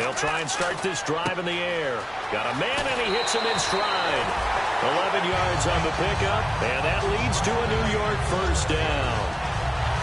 They'll try and start this drive in the air. Got a man, and he hits him in stride. 11 yards on the pickup, and that leads to a New York first down.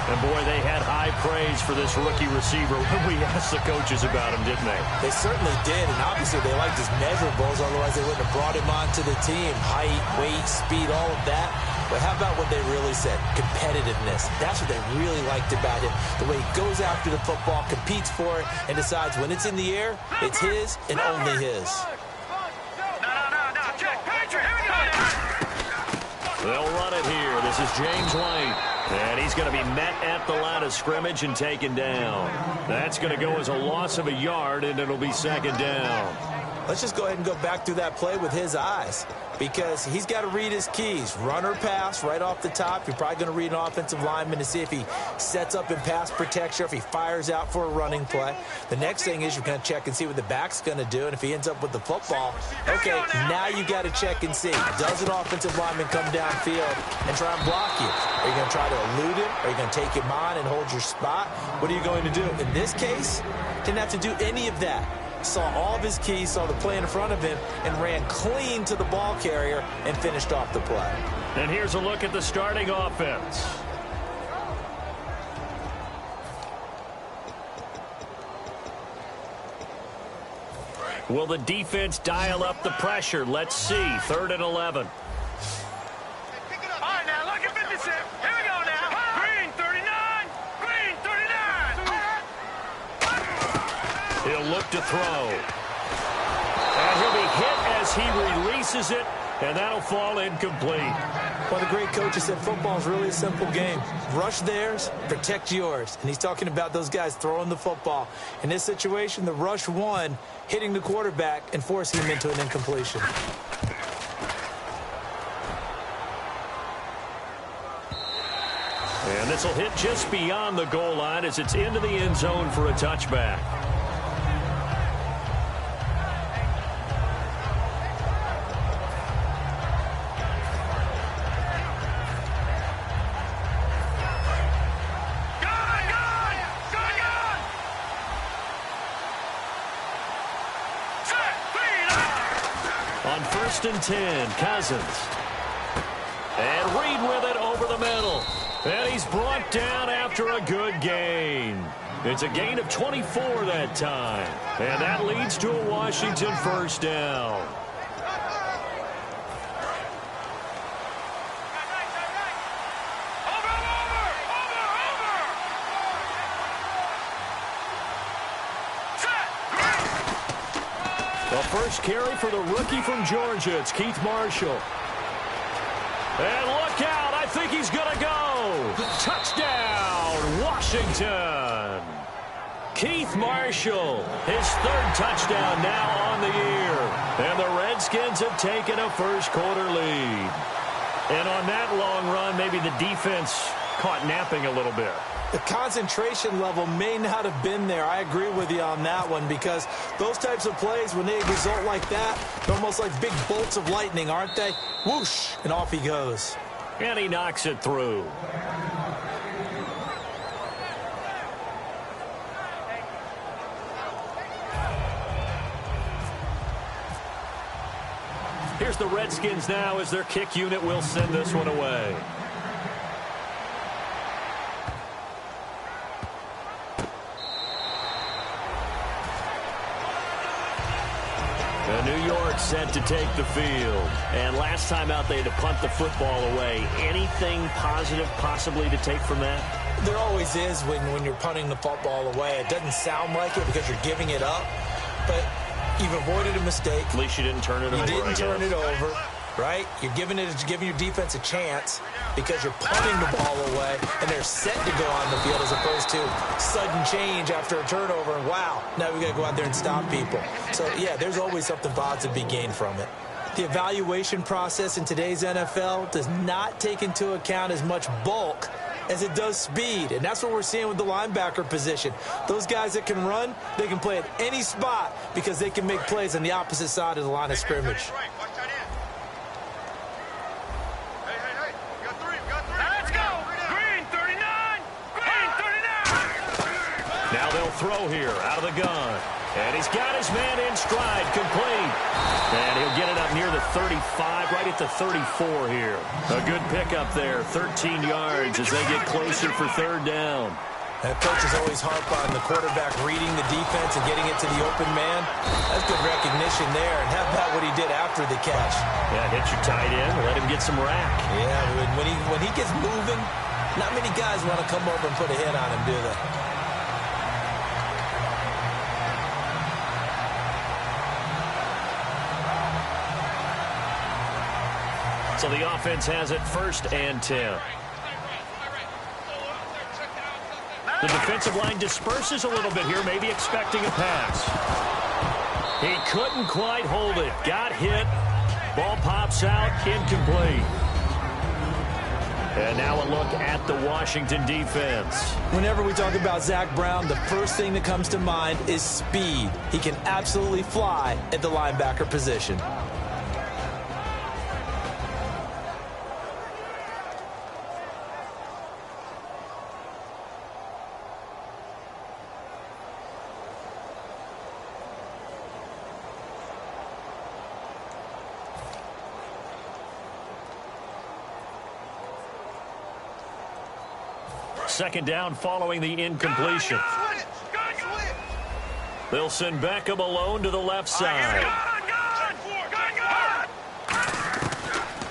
And, boy, they had high praise for this rookie receiver when we asked the coaches about him, didn't they? They certainly did, and obviously they liked his measurables, otherwise they wouldn't have brought him onto the team. Height, weight, speed, all of that. But how about what they really said? Competitiveness. That's what they really liked about him. The way he goes after the football, competes for it, and decides when it's in the air, it's his and only his. They'll run it here. This is James White. And he's going to be met at the line of scrimmage and taken down. That's going to go as a loss of a yard, and it'll be second down. Let's just go ahead and go back through that play with his eyes, because he's got to read his keys. Run or pass right off the top. You're probably going to read an offensive lineman to see if he sets up in pass protection, or if he fires out for a running play. The next thing is you're going to check and see what the back's going to do, and if he ends up with the football, okay, now you got to check and see. Does an offensive lineman come downfield and try and block you? Are you going to try to elude him? Are you going to take him on and hold your spot? What are you going to do? In this case, didn't have to do any of that. Saw all of his keys, saw the play in front of him, and ran clean to the ball carrier and finished off the play. And here's a look at the starting offense. Will the defense dial up the pressure? Let's see. 3rd and 11. He'll look to throw. And he'll be hit as he releases it, and that'll fall incomplete. Well, the great coach has said football is really a simple game. Rush theirs, protect yours. And he's talking about those guys throwing the football. In this situation, the rush won, hitting the quarterback and forcing him into an incompletion. And this will hit just beyond the goal line as it's into the end zone for a touchback. On 1st and 10, Cousins. And Reed with it over the middle. And he's brought down after a good gain. It's a gain of 24 that time. And that leads to a Washington first down. The first carry for the rookie from Georgia. It's Keith Marshall. And look out. I think he's going to go. Touchdown, Washington. Keith Marshall, his 3rd touchdown now on the year. And the Redskins have taken a first-quarter lead. And on that long run, maybe the defense caught napping a little bit. The concentration level may not have been there. I agree with you on that one, because those types of plays, when they result like that, they're almost like big bolts of lightning, aren't they? Whoosh, and off he goes. And he knocks it through. Here's the Redskins now as their kick unit will send this one away. New York set to take the field. And last time out, they had to punt the football away. Anything positive possibly to take from that? There always is when you're punting the football away. It doesn't sound like it because you're giving it up, but you've avoided a mistake. At least you didn't turn it over. You didn't turn it over, right? You're giving your defense a chance because you're punting the ball away, and they're set to go on the field as opposed to sudden change after a turnover, and wow, now we got to go out there and stop people. So, yeah, there's always something positive to be gained from it. The evaluation process in today's NFL does not take into account as much bulk as it does speed, and that's what we're seeing with the linebacker position. Those guys that can run, they can play at any spot because they can make plays on the opposite side of the line of scrimmage. Now they'll throw here out of the gun. And he's got his man in stride, complete. And he'll get it up near the 35, right at the 34 here. A good pickup there, 13 yards as they get closer for third down. That coaches always harp on the quarterback reading the defense and getting it to the open man. That's good recognition there. And how about what he did after the catch? Yeah, hit your tight end, let him get some rack. Yeah, when he gets moving, not many guys want to come over and put a hit on him, do they? So the offense has it 1st and 10. The defensive line disperses a little bit here, maybe expecting a pass. He couldn't quite hold it. Got hit. Ball pops out, incomplete. And now a look at the Washington defense. Whenever we talk about Zach Brown, the first thing that comes to mind is speed. He can absolutely fly at the linebacker position. Second down following the incompletion. They'll send Beckham alone to the left side.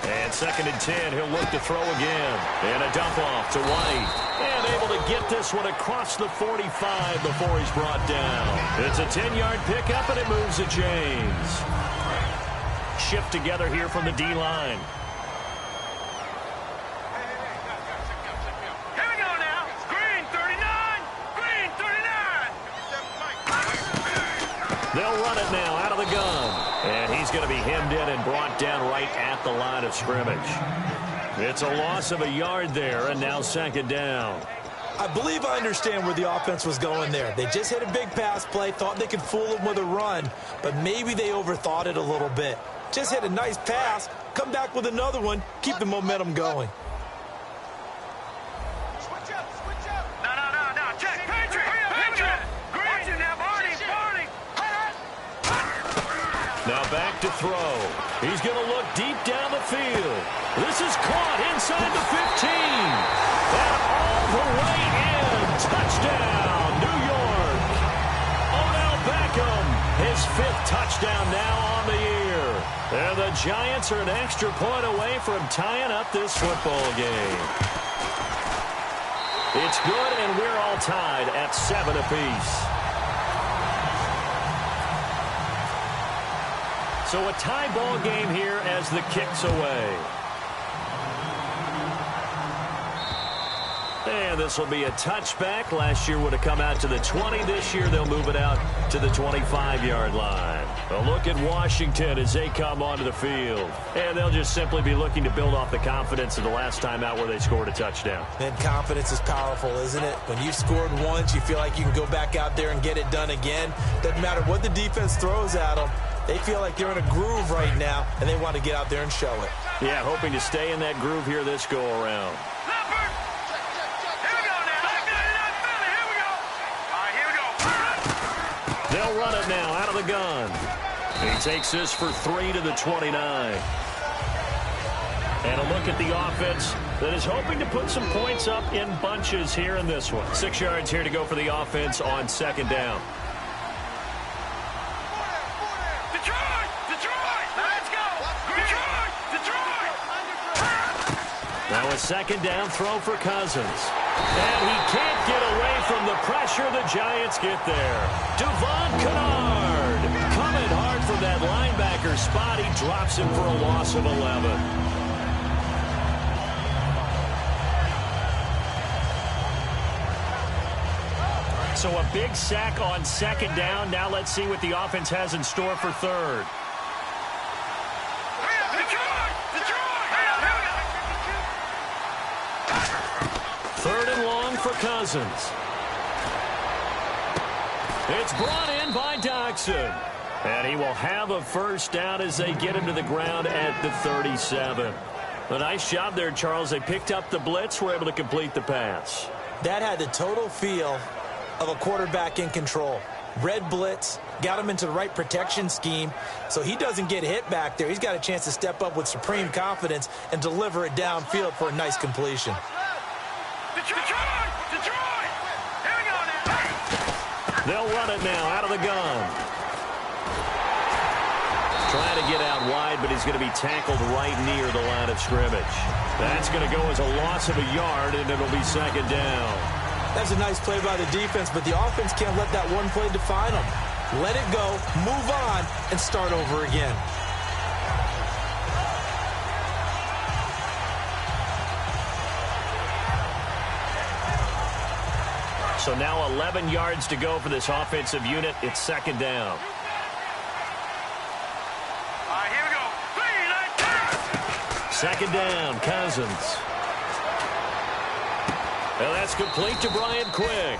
And 2nd and 10, he'll look to throw again. And a dump off to White. And able to get this one across the 45 before he's brought down. It's a 10-yard pickup, and it moves to James. Shift together here from the D-line. They'll run it now out of the gun. And he's going to be hemmed in and brought down right at the line of scrimmage. It's a loss of a yard there, and now 2nd down. I believe I understand where the offense was going there. They just hit a big pass play, thought they could fool him with a run, but maybe they overthought it a little bit. Just hit a nice pass, come back with another one, keep the momentum going. Now back to throw. He's going to look deep down the field. This is caught inside the 15. And all the way in. Touchdown, New York. Odell Beckham, his 5th touchdown now on the year. And the Giants are an extra point away from tying up this football game. It's good, and we're all tied at 7 apiece. So a tie ball game here as the kick's away. And this will be a touchback. Last year would have come out to the 20. This year they'll move it out to the 25-yard line. A look at Washington as they come onto the field. And they'll just simply be looking to build off the confidence of the last time out where they scored a touchdown. And confidence is powerful, isn't it? When you've scored once, you feel like you can go back out there and get it done again. Doesn't matter what the defense throws at them. They feel like they're in a groove right now, and they want to get out there and show it. Yeah, hoping to stay in that groove here this go-around. They'll run it now out of the gun. He takes this for 3 to the 29. And a look at the offense that is hoping to put some points up in bunches here in this one. 6 yards here to go for the offense on 2nd down. Now a 2nd down throw for Cousins. And he can't get away from the pressure. The Giants get there. Devon Kennard coming hard from that linebacker spot. He drops him for a loss of 11. So a big sack on 2nd down. Now let's see what the offense has in store for 3rd. For Cousins. It's brought in by Doxson. And he will have a 1st down as they get him to the ground at the 37. A nice job there, Charles. They picked up the blitz, were able to complete the pass. That had the total feel of a quarterback in control. Red blitz, got him into the right protection scheme, so he doesn't get hit back there. He's got a chance to step up with supreme confidence and deliver it downfield for a nice completion. They'll run it now out of the gun. Trying to get out wide, but he's going to be tackled right near the line of scrimmage. That's going to go as a loss of a yard, and it'll be second down. That's a nice play by the defense, but the offense can't let that one play define them. Let it go, move on, and start over again. So now 11 yards to go for this offensive unit. It's second down. All right, here we go. Second down, Cousins. Well, that's complete to Brian Quick.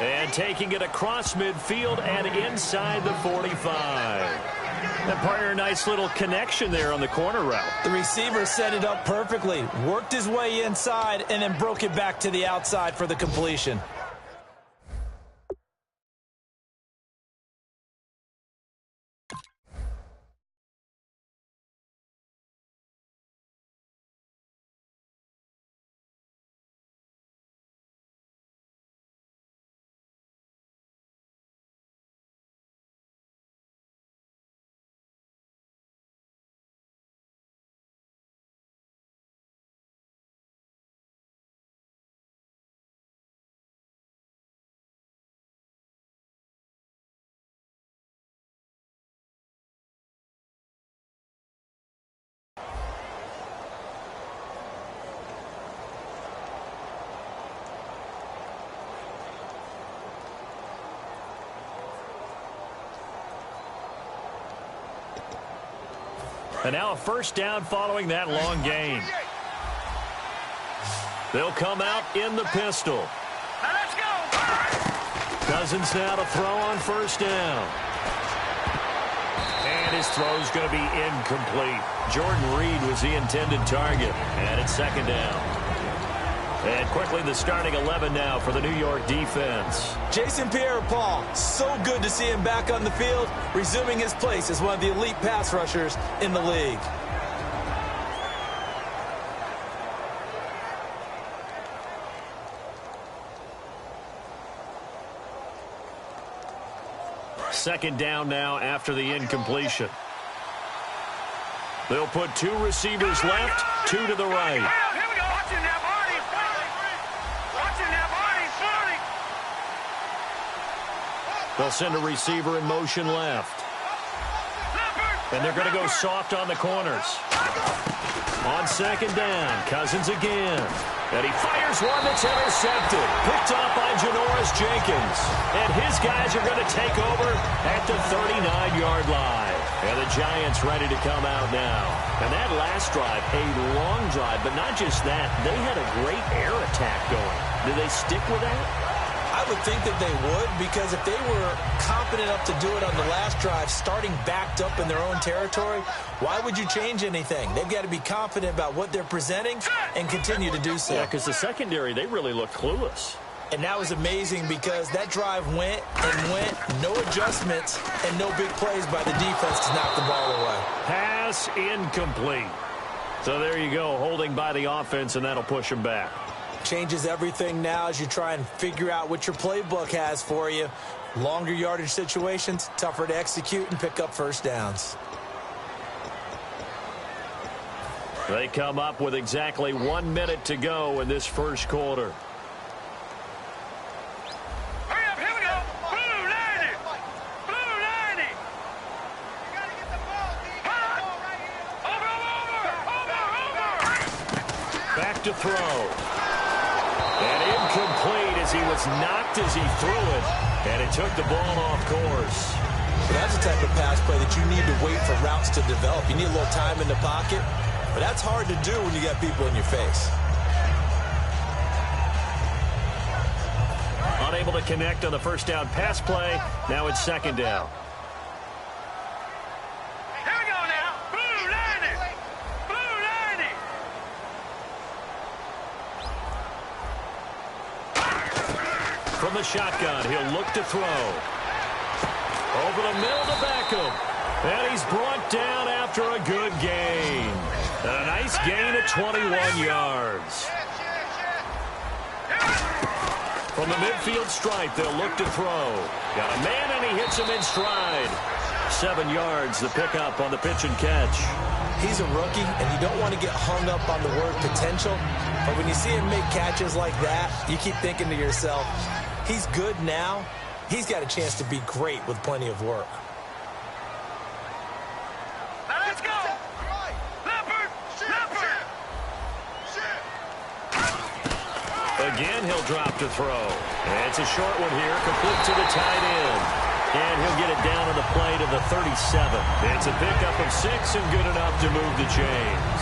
And taking it across midfield and inside the 45. That partner, a nice little connection there on the corner route. The receiver set it up perfectly, worked his way inside, and then broke it back to the outside for the completion. And now a first down following that long gain. They'll come out in the pistol. Now let's go. Cousins now to throw on first down. And his throw's going to be incomplete. Jordan Reed was the intended target. And it's second down. And quickly the starting 11 now for the New York defense. Jason Pierre-Paul, so good to see him back on the field, resuming his place as one of the elite pass rushers in the league. Second down now after the incompletion. They'll put two receivers left, two to the right. Here we go. Watching that body. Watching that body. They'll send a receiver in motion left. And they're going to go soft on the corners. On second down, Cousins again. And he fires one that's intercepted. Picked off by Janoris Jenkins. And his guys are going to take over at the 39-yard line. And the Giants ready to come out now. And that last drive, a long drive, but not just that. They had a great air attack going. Do they stick with that? I would think that they would, because if they were confident enough to do it on the last drive, starting backed up in their own territory, why would you change anything? They've got to be confident about what they're presenting and continue to do so. Yeah, because the secondary, they really looked clueless. And that was amazing because that drive went and went, no adjustments, and no big plays by the defense to knock the ball away. Pass incomplete. So there you go, holding by the offense, and that'll push them back. Changes everything now as you try and figure out what your playbook has for you. Longer yardage situations, tougher to execute and pick up first downs. They come up with exactly 1 minute to go in this first quarter. Hurry up, here we go. Blue 90. Blue 90. You got to get the ball, D. Over. Back to throw. And incomplete as he was knocked as he threw it. And it took the ball off course. That's the type of pass play that you need to wait for routes to develop. You need a little time in the pocket. But that's hard to do when you got people in your face. Unable to connect on the first down pass play. Now it's second down. Here we go now. Blue 90. Blue 90. From the shotgun, he'll look to throw. Over the middle to Beckham. And he's brought down after a good gain. And a nice gain at 21 yards. From the midfield stripe, they'll look to throw. Got a man, and he hits him in stride. 7 yards, the pickup on the pitch and catch. He's a rookie, and you don't want to get hung up on the word potential. But when you see him make catches like that, you keep thinking to yourself, he's good now. He's got a chance to be great with plenty of work. Now let's go. Leopard. Leopard. Again, he'll drop to throw. It's a short one here, complete to the tight end. And he'll get it down on the play to the 37. It's a pickup of 6 and good enough to move the chains.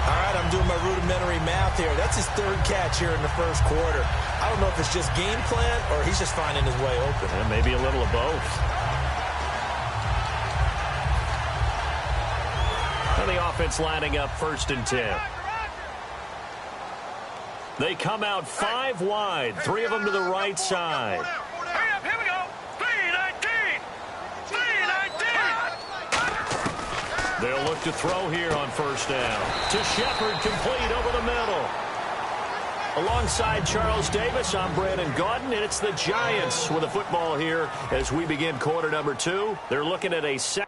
All right, I'm doing my rudimentary math here. That's his 3rd catch here in the first quarter. I don't know if it's just game plan or he's just finding his way open. And maybe a little of both. And the offense lining up 1st and 10. They come out 5 wide, 3 of them to the right side. Hurry up, here we go. 3-19. 3-19. They'll look to throw here on 1st down. To Shepard, complete over the middle. Alongside Charles Davis, I'm Brandon Gaudin, and it's the Giants with a football here as we begin quarter number 2. They're looking at a second.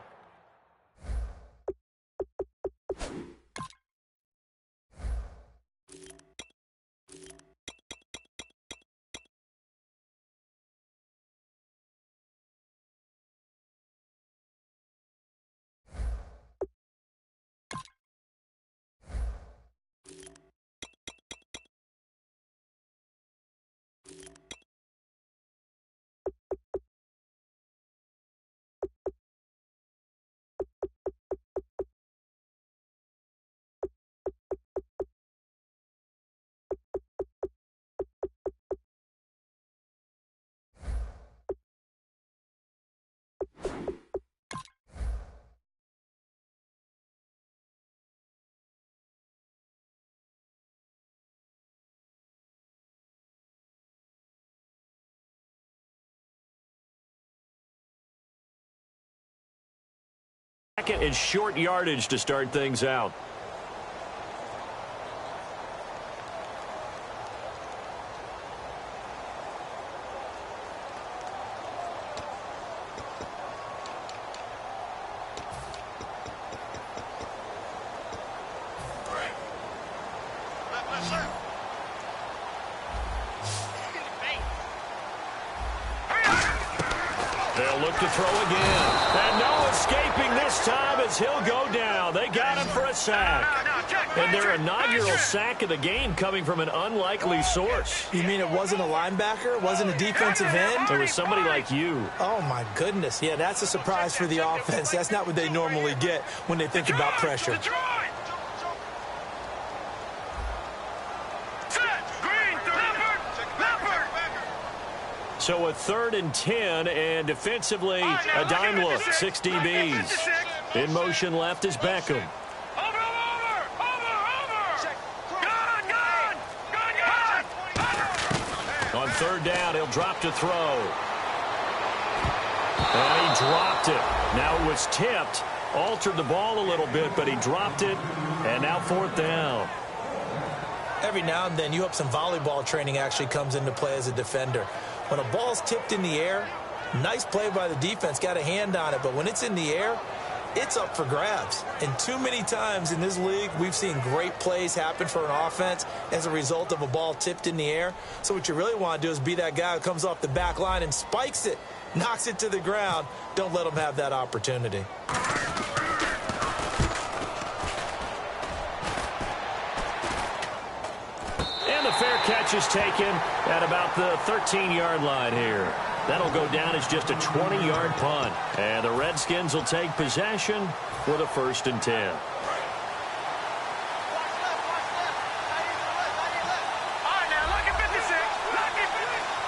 Second and short yardage to start things out. They'll look to throw again. And no escaping this time as he'll go down. They got him for a sack. And their inaugural sack of the game coming from an unlikely source. You mean it wasn't a linebacker? It wasn't a defensive end? It was somebody like you. Oh, my goodness. Yeah, that's a surprise for the offense. That's not what they normally get when they think about pressure. So a 3rd and 10, and defensively, a dime look, 6 DBs. In motion left is Beckham. On 3rd down, he'll drop to throw. And he dropped it. Now it was tipped, altered the ball a little bit, but he dropped it, and now 4th down. Every now and then, you hope some volleyball training actually comes into play as a defender. When a ball's tipped in the air, nice play by the defense, got a hand on it. But when it's in the air, it's up for grabs. And too many times in this league, we've seen great plays happen for an offense as a result of a ball tipped in the air. So what you really want to do is be that guy who comes off the back line and spikes it, knocks it to the ground. Don't let them have that opportunity. Fair catch is taken at about the 13-yard line here. That'll go down as just a 20-yard punt. And the Redskins will take possession with a 1st and 10.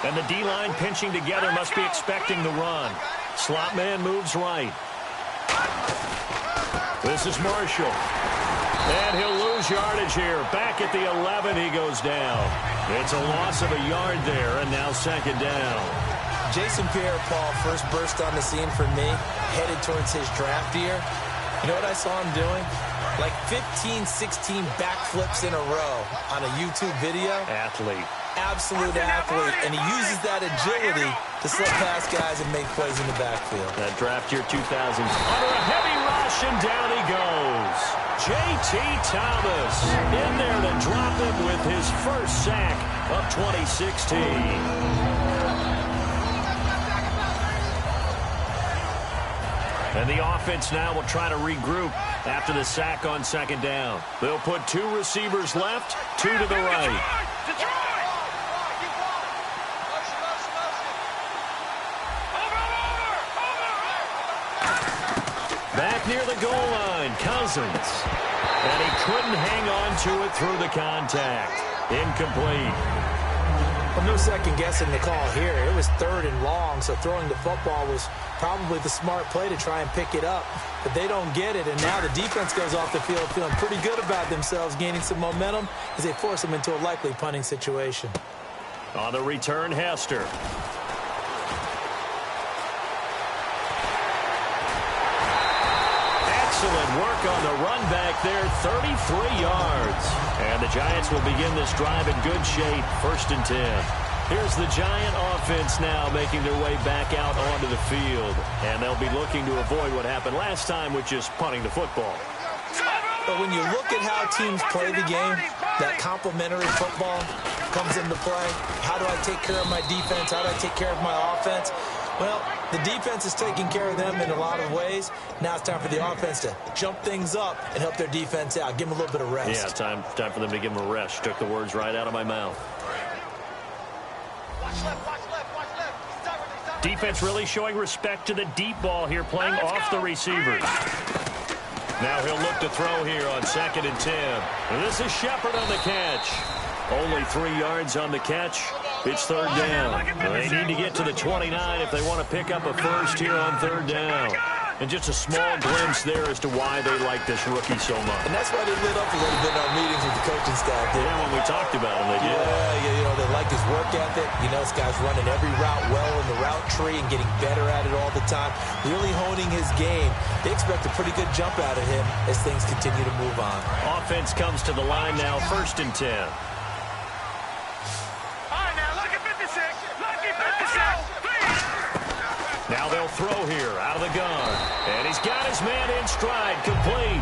And the D-line pinching together must be expecting the run. Slot man moves right. This is Marshall. And he'll lose yardage here. Back at the 11, he goes down. It's a loss of a yard there, and now 2nd down. Jason Pierre-Paul first burst on the scene for me, headed towards his draft year. You know what I saw him doing? Like 15, 16 backflips in a row on a YouTube video. Athlete. Absolute athlete. And he uses that agility to slip past guys and make plays in the backfield. That draft year 2000. Under a heavy rush, and down he goes. J.T. Thomas in there to drop him with his first sack of 2016. And the offense now will try to regroup after the sack on second down. They'll put 2 receivers left, 2 to the right. Back near the goal line, Cousins. And he couldn't hang on to it through the contact. Incomplete. Well, no second guessing the call here. It was 3rd and long, so throwing the football was probably the smart play to try and pick it up. But they don't get it, and now the defense goes off the field feeling pretty good about themselves, gaining some momentum as they force them into a likely punting situation. On the return, Hester. Excellent work on the run back there, 33 yards. And the Giants will begin this drive in good shape, 1st and 10. Here's the Giant offense now making their way back out onto the field. And they'll be looking to avoid what happened last time with just punting the football. But when you look at how teams play the game, that complementary football comes into play. How do I take care of my defense? How do I take care of my offense? Well, the defense is taking care of them in a lot of ways. Now it's time for the offense to jump things up and help their defense out. Give them a little bit of rest. Yeah, time for them to give them a rest. Took the words right out of my mouth. Defense really showing respect to the deep ball here, playing off the receivers. Now he'll look to throw here on 2nd and 10. And this is Shepard on the catch. Only 3 yards on the catch. It's 3rd down. They need to get to the 29 if they want to pick up a first here on 3rd down. And just a small glimpse there as to why they like this rookie so much. And that's why they lit up a little bit in our meetings with the coaching staff. Yeah, when we talked about him, they did. Yeah, you know, they like his work ethic. You know, this guy's running every route well in the route tree and getting better at it all the time. Really honing his game. They expect a pretty good jump out of him as things continue to move on. Offense comes to the line now, 1st and 10. Now they'll throw here out of the gun. And he's got his man in stride, complete.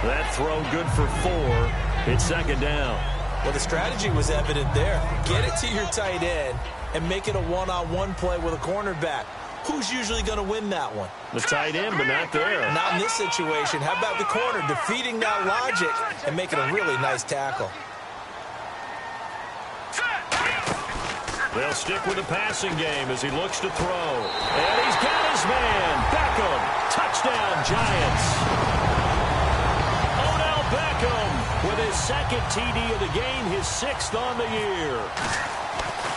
That throw good for 4. It's 2nd down. Well, the strategy was evident there. Get it to your tight end and make it a one-on-one play with a cornerback. Who's usually going to win that one? The tight end, but not there. Not in this situation. How about the corner defeating that logic and making a really nice tackle? They'll stick with the passing game as he looks to throw. And he's got his man, Beckham. Touchdown, Giants. Odell Beckham with his 2nd TD of the game, his 6th on the year.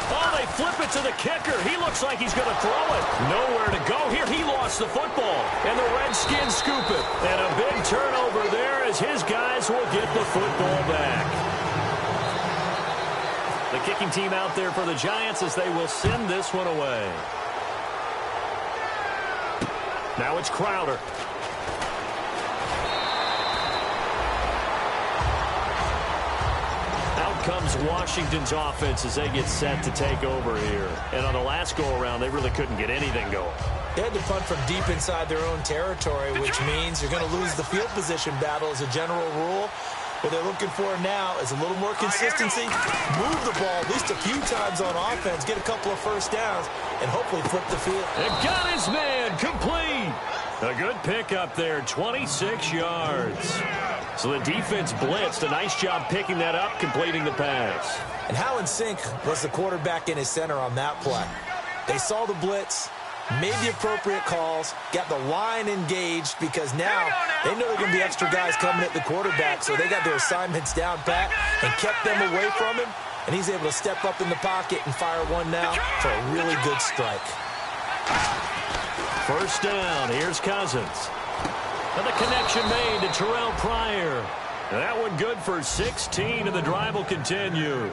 Oh, they flip it to the kicker. He looks like he's going to throw it. Nowhere to go here. He lost the football. And the Redskins scoop it. And a big turnover there as his guys will get the football back. The kicking team out there for the Giants as they will send this one away. Now it's Crowder. Out comes Washington's offense as they get set to take over here. And on the last go-around, they really couldn't get anything going. They had to punt from deep inside their own territory, which means you're going to lose the field position battle as a general rule. What they're looking for now is a little more consistency, move the ball at least a few times on offense, get a couple of first downs, and hopefully flip the field. And got his man complete. A good pickup there, 26 yards. So the defense blitzed. A nice job picking that up, completing the pass. And how in sync was the quarterback in his center on that play? They saw the blitz, made the appropriate calls, got the line engaged because now they know there are going to be extra guys coming at the quarterback, so they got their assignments down pat and kept them away from him, and he's able to step up in the pocket and fire one now for a really good strike. 1st down, here's Cousins. And the connection made to Terrell Pryor. That one good for 16, and the drive will continue.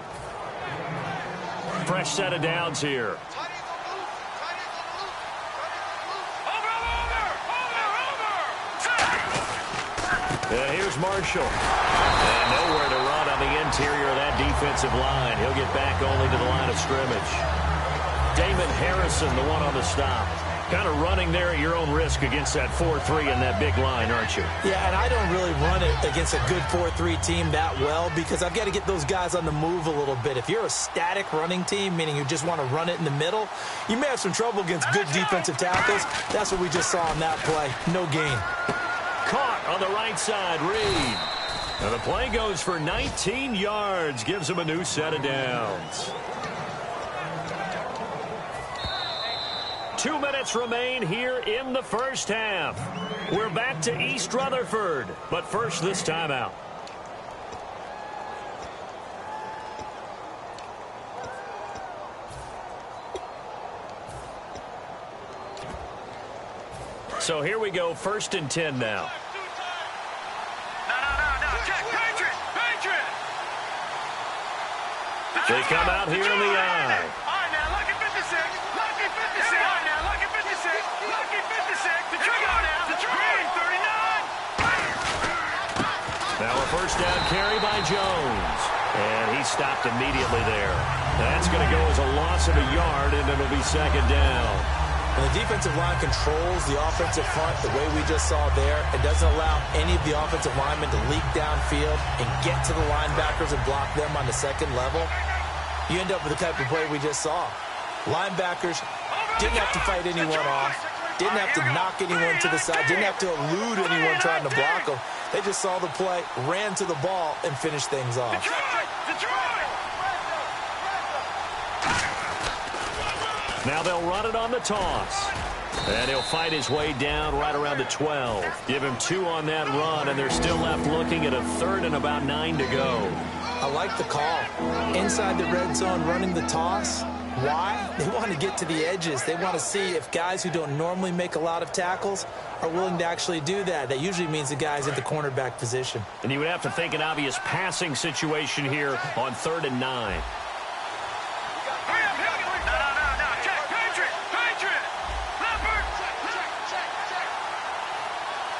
Fresh set of downs here. And here's Marshall. And nowhere to run on the interior of that defensive line. He'll get back only to the line of scrimmage. Damon Harrison, the one on the stop. Kind of running there at your own risk against that 4-3 and that big line, aren't you? Yeah, and I don't really run it against a good 4-3 team that well because I've got to get those guys on the move a little bit. If you're a static running team, meaning you just want to run it in the middle, you may have some trouble against good defensive tackles. That's what we just saw on that play. No gain. Caught on the right side, Reed. And the play goes for 19 yards, gives him a new set of downs. 2 minutes remain here in the first half. We're back to East Rutherford, but first this timeout. So here we go, 1st and 10 now. No. Check. Patriot. They come out here in the eye. All right, now, lucky 56. Lucky 56. All right, now, lucky 56. Lucky 56. The trigger now. The green 39. Now a first down carry by Jones. And he stopped immediately there. That's going to go as a loss of a yard, and it'll be 2nd down. When the defensive line controls the offensive front the way we just saw there, it doesn't allow any of the offensive linemen to leak downfield and get to the linebackers and block them on the second level. You end up with the type of play we just saw. Linebackers didn't have to fight anyone off, didn't have to knock anyone to the side, didn't have to elude anyone trying to block them. They just saw the play, ran to the ball, and finished things off. Now they'll run it on the toss. And he'll fight his way down right around the 12. Give him 2 on that run, and they're still left looking at a 3rd and about 9 to go. I like the call. Inside the red zone, running the toss. Why? They want to get to the edges. They want to see if guys who don't normally make a lot of tackles are willing to actually do that. That usually means the guy's at the cornerback position. And you would have to think an obvious passing situation here on 3rd and 9.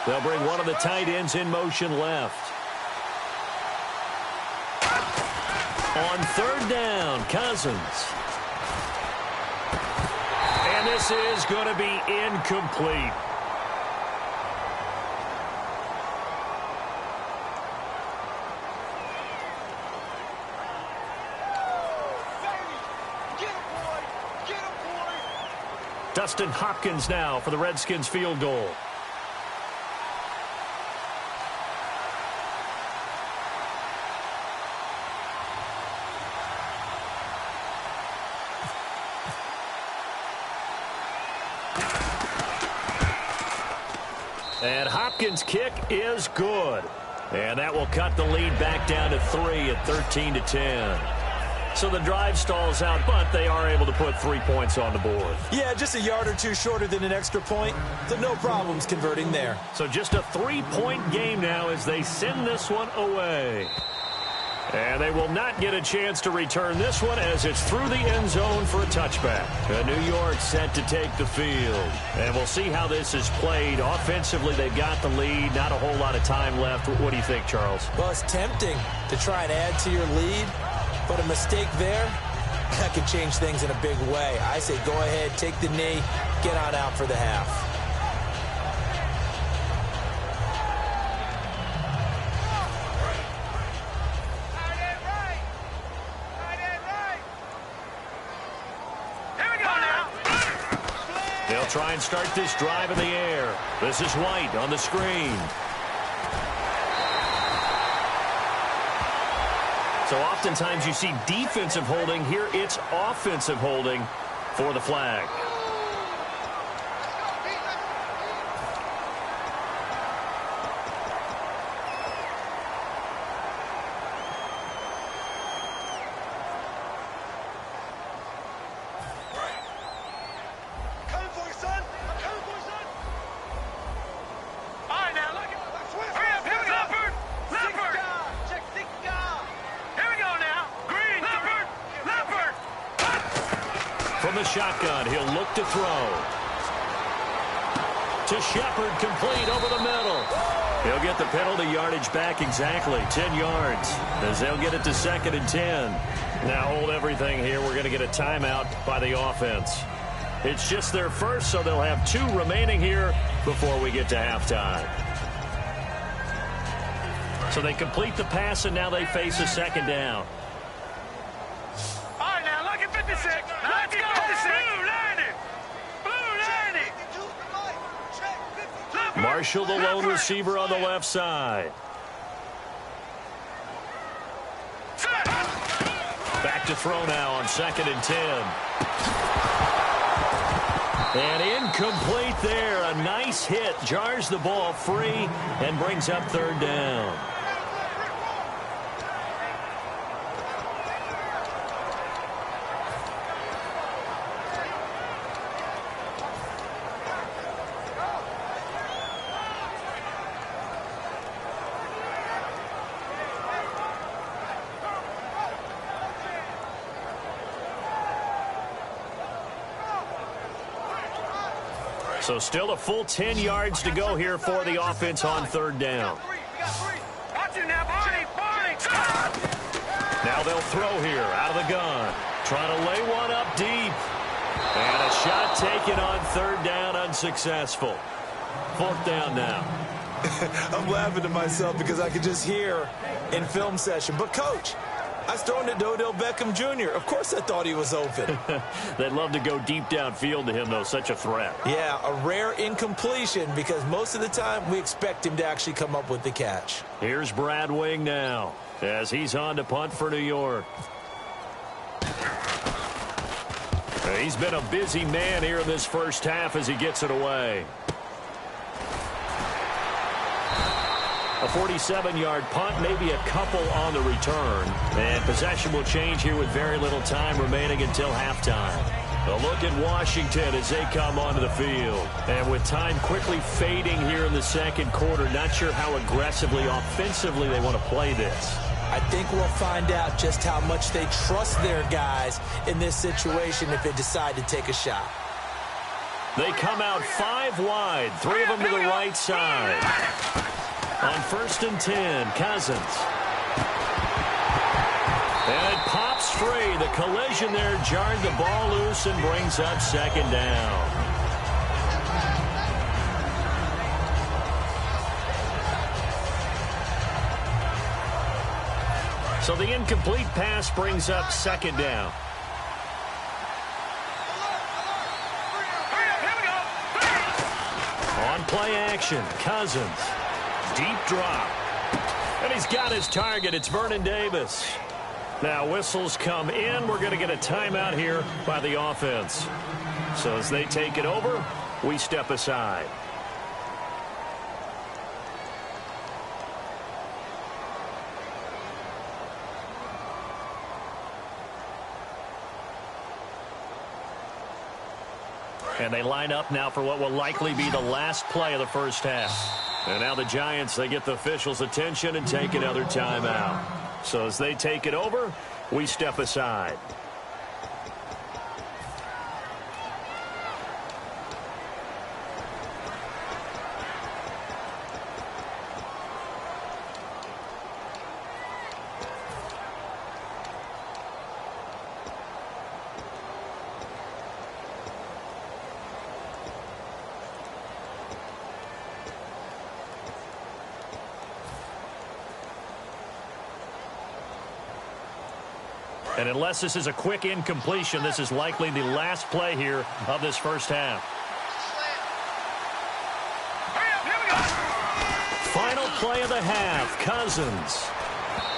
They'll bring one of the tight ends in motion left. On 3rd down, Cousins. And this is going to be incomplete. Dustin Hopkins now for the Redskins field goal. And Hopkins' kick is good. And that will cut the lead back down to 3 at 13-10. So the drive stalls out, but they are able to put 3 points on the board. Yeah, just a yard or 2 shorter than an extra point. So no problems converting there. So just a 3-point game now as they send this one away. And they will not get a chance to return this one as it's through the end zone for a touchback. New York set to take the field. And we'll see how this is played. Offensively, they've got the lead. Not a whole lot of time left. What do you think, Charles? Well, it's tempting to try and add to your lead, but a mistake there, that could change things in a big way. I say go ahead, take the knee, get on out for the half. They'll try and start this drive in the air. This is White on the screen. So oftentimes you see defensive holding. Here it's offensive holding for the flag. Shotgun, he'll look to throw. To Shepard, complete over the middle. He'll get the penalty yardage back exactly, 10 yards, as they'll get it to 2nd and 10. Now hold everything here. We're going to get a timeout by the offense. It's just their first, so they'll have 2 remaining here before we get to halftime. So they complete the pass, and now they face a 2nd down. All right, now, look at 56. Let's go. 56. Blue 90. Marshall, the lone receiver on the left side. Back to throw now on 2nd and 10. And incomplete there. A nice hit. Jars the ball free and brings up 3rd down. So still a full 10 yards to go here for the offense on 3rd down. Watch it now, Barney. Now they'll throw here out of the gun. Trying to lay one up deep. And a shot taken on 3rd down, unsuccessful. 4th down now. I'm laughing to myself because I could just hear in film session. But, Coach, I was throwing to Odell Beckham Jr. Of course I thought he was open. They'd love to go deep downfield to him, though. Such a threat. Yeah, a rare incompletion because most of the time we expect him to actually come up with the catch. Here's Brad Wing now as he's on to punt for New York. He's been a busy man here in this first half as he gets it away. A 47-yard punt, maybe a couple on the return. And possession will change here with very little time remaining until halftime. A look at Washington as they come onto the field. And with time quickly fading here in the 2nd quarter, not sure how aggressively, offensively they want to play this. I think we'll find out just how much they trust their guys in this situation if they decide to take a shot. They come out 5 wide, 3 of them to the right side. On 1st and 10, Cousins. And it pops free. The collision there jarred the ball loose and brings up 2nd down. So the incomplete pass brings up 2nd down. On play action, Cousins. Deep drop. And he's got his target. It's Vernon Davis. Now whistles come in. We're going to get a timeout here by the offense. So as they take it over, we step aside. And they line up now for what will likely be the last play of the first half. And now the Giants, they get the officials' attention and take another timeout. So as they take it over, we step aside. And unless this is a quick incompletion, this is likely the last play here of this first half. Final play of the half, Cousins.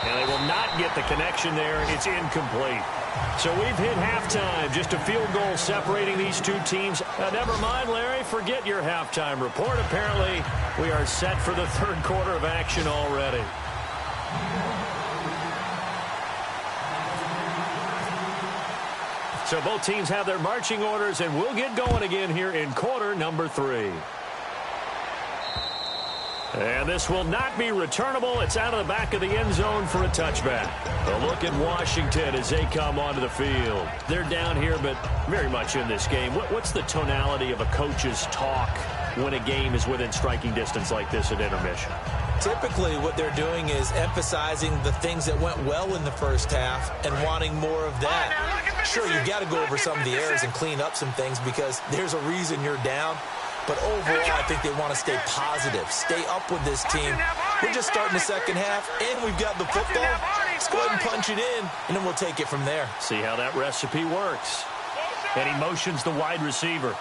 And they will not get the connection there. It's incomplete. So we've hit halftime. Just a field goal separating these two teams. Never mind, Larry. Forget your halftime report. Apparently, we are set for the 3rd quarter of action already. So both teams have their marching orders, and we'll get going again here in quarter number 3. And this will not be returnable. It's out of the back of the end zone for a touchback. A look at Washington as they come onto the field. They're down here, but very much in this game. What's the tonality of a coach's talk when a game is within striking distance like this at intermission? Typically, what they're doing is emphasizing the things that went well in the first half and wanting more of that. Sure, you've got to go over some of the errors and clean up some things because there's a reason you're down. But overall, I think they want to stay positive, stay up with this team. We're just starting the second half, and we've got the football. Let's go ahead and punch it in, and then we'll take it from there. See how that recipe works. And he motions the wide receiver.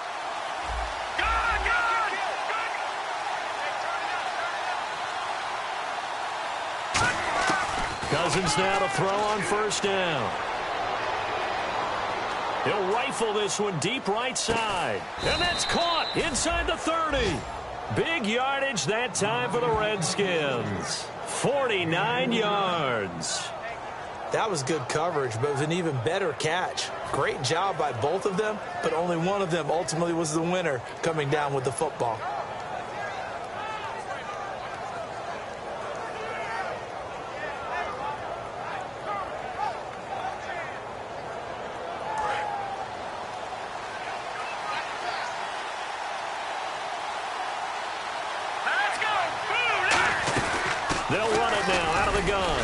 Cousins now to throw on first down. He'll rifle this one deep right side. And that's caught inside the 30. Big yardage that time for the Redskins. 49 yards. That was good coverage, but it was an even better catch. Great job by both of them, but only one of them ultimately was the winner coming down with the football. They'll run it now out of the gun.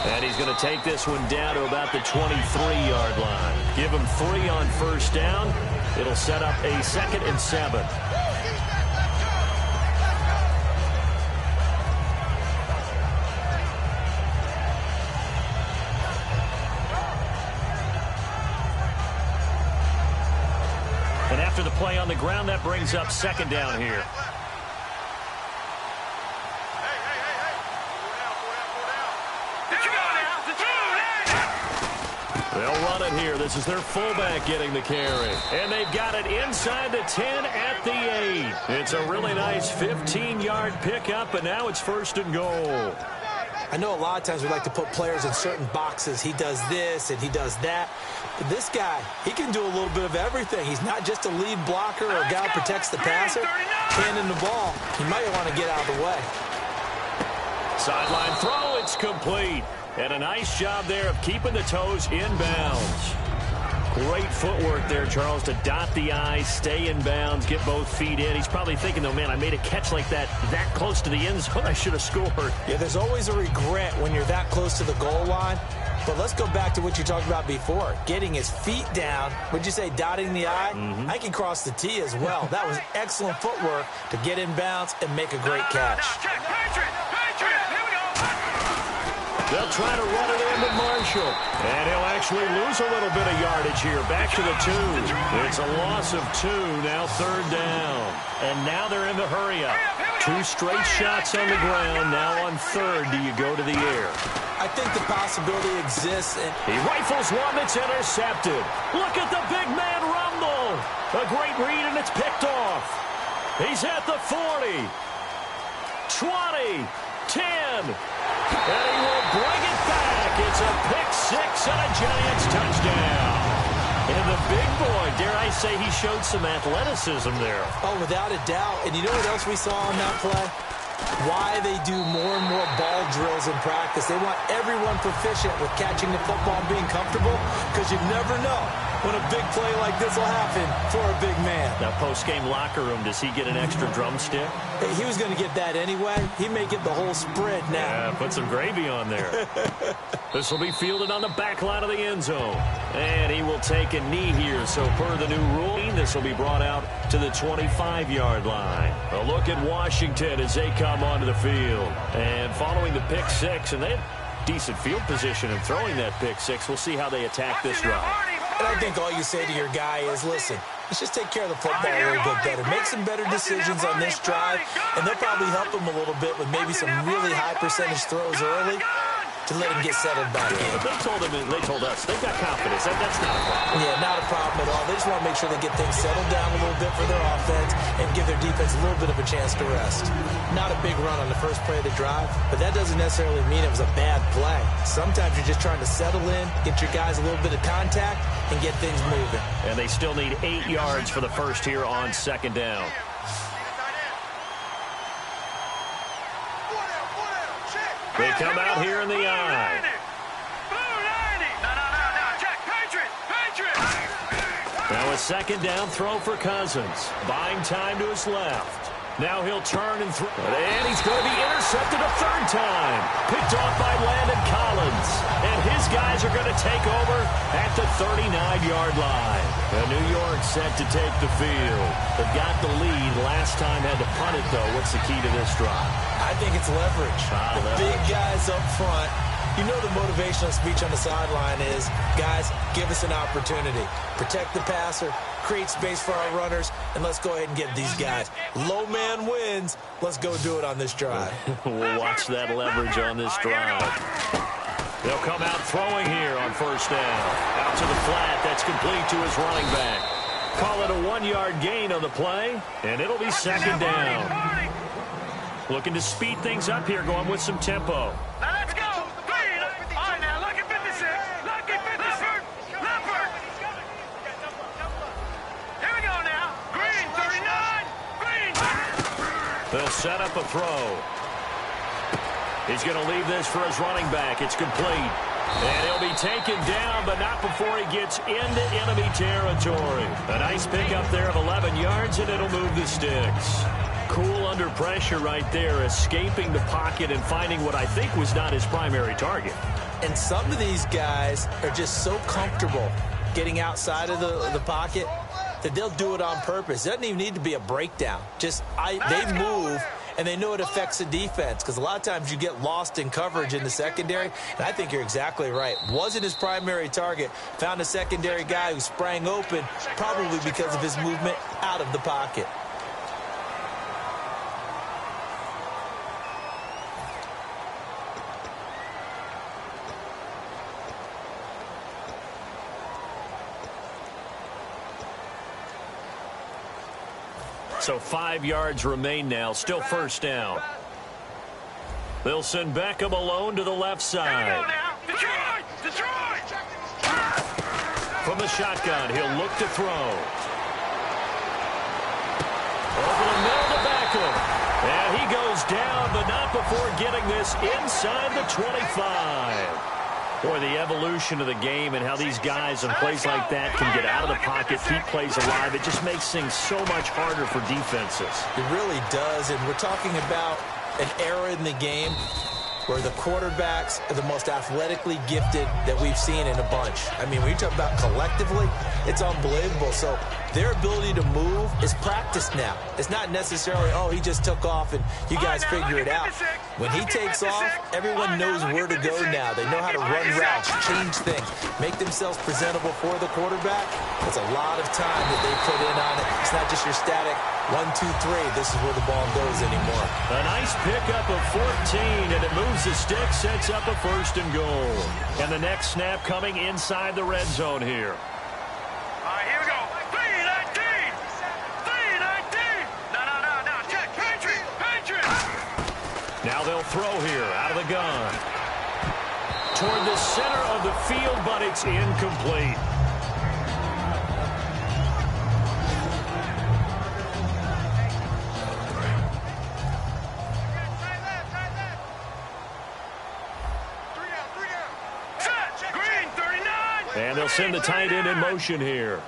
And he's going to take this one down to about the 23-yard line. Give him 3 on first down. It'll set up a 2nd and 7. And after the play on the ground, that brings up 2nd down here. They'll run it here. This is their fullback getting the carry. And they've got it inside the 10 at the 8. It's a really nice 15-yard pickup, and now it's 1st and goal. I know a lot of times we like to put players in certain boxes. He does this and he does that. But this guy, he can do a little bit of everything. He's not just a lead blocker or a guy who protects the passer. Handing the ball, he might want to get out of the way. Sideline throw, it's complete. And a nice job there of keeping the toes in bounds. Great footwork there, Charles, to dot the I, stay in bounds, get both feet in. He's probably thinking, though, man, I made a catch like that close to the end zone. I should have scored. Yeah, there's always a regret when you're that close to the goal line. But let's go back to what you talked about before. Getting his feet down. Would you say dotting the I? I can cross the T as well. That was excellent footwork to get in bounds and make a great catch. They'll try to run it into Marshall. And he'll actually lose a little bit of yardage here. Back to the 2. It's a loss of 2. Now 3rd down. And now they're in the hurry-up. 2 straight shots on the ground. Now on 3rd, do you go to the air? I think the possibility exists. And he rifles one that's intercepted. Look at the big man rumble. A great read, and it's picked off. He's at the 40. 20. 10. And he will bring it back. It's a pick 6 and a Giants touchdown. And the big boy, dare I say, he showed some athleticism there. Oh, without a doubt. And you know what else we saw on that play? Why they do more and more ball drills in practice. They want everyone proficient with catching the football and being comfortable, because you never know when a big play like this will happen for a big man. Now, post-game locker room, does he get an extra drumstick? Hey, he was going to get that anyway. He may get the whole spread now. Yeah, put some gravy on there. This will be fielded on the back line of the end zone. And he will take a knee here. So per the new rule, this will be brought out to the 25-yard line. A look at Washington as they come onto the field. And following the pick 6, and they have decent field position in throwing that pick 6. We'll see how they attack this drive. And I think all you say to your guy is, listen, let's just take care of the football a little bit better. Make some better decisions on this drive, and they'll probably help him a little bit with maybe some really high percentage throws early to let him get settled back in. But they told us, they've got confidence. That's not a problem. Yeah, not a problem at all. They just want to make sure they get things settled down a little bit for their offense and give their defense a little bit of a chance to rest. Not a big run on the first play of the drive, but that doesn't necessarily mean it was a bad play. Sometimes you're just trying to settle in, get your guys a little bit of contact, and get things moving. And they still need 8 yards for the first here on 2nd down. They come out here in the I. Now a 2nd down throw for Cousins. Buying time to his left. Now he'll turn and throw. And he's going to be intercepted a third time. Picked off by Landon Collins. And his guys are going to take over at the 39-yard line. And New York set to take the field. They've got the lead. Last time had to punt it, though. What's the key to this drive? I think it's leverage. The big guys up front. You know the motivational speech on the sideline is, guys, give us an opportunity. Protect the passer, create space for our runners, and let's go ahead and get these guys. Low man wins. Let's go do it on this drive. We'll watch that leverage on this drive. They'll come out throwing here on first down. Out to the flat. That's complete to his running back. Call it a 1-yard gain on the play, and it'll be second down. Looking to speed things up here, going with some tempo. Let's go. All right, now look at 56. Look at 56. Leopard. Here we go now. Green, 39. Green. They'll set up a throw. He's going to leave this for his running back. It's complete. And he'll be taken down, but not before he gets into enemy territory. A nice pickup there of 11 yards, and it'll move the sticks. Cool under pressure right there, escaping the pocket and finding what I think was not his primary target. And some of these guys are just so comfortable getting outside of the pocket that they'll do it on purpose. It doesn't even need to be a breakdown. Just they move, and they know it affects the defense, because a lot of times you get lost in coverage in the secondary, and I think you're exactly right. Wasn't his primary target. Found a secondary guy who sprang open, probably because of his movement out of the pocket. So 5 yards remain now. Still first down. They'll send Beckham alone to the left side. Detroit! From the shotgun, he'll look to throw. Over the middle to Beckham. And he goes down, but not before getting this inside the 25. Boy, the evolution of the game and how these guys in plays like that can get out of the pocket, keep plays alive, it just makes things so much harder for defenses. It really does, and we're talking about an era in the game where the quarterbacks are the most athletically gifted that we've seen in a bunch. I mean, when you talk about collectively, it's unbelievable. So their ability to move is practiced now. It's not necessarily, oh, he just took off and you guys figure it out. When he takes off, everyone knows where to go now. They know how to run routes, change things, make themselves presentable for the quarterback. It's a lot of time that they put in on it. It's not just your static 1, 2, 3. This is where the ball goes anymore. A nice pickup of 14, and it moves the stick, sets up a first and goal. And the next snap coming inside the red zone here. All right, here we go. 3-19. 3-19. No. Check. Patriot. Now they'll throw here out of the gun. Toward the center of the field, but it's incomplete. And they'll send the tight end in motion here.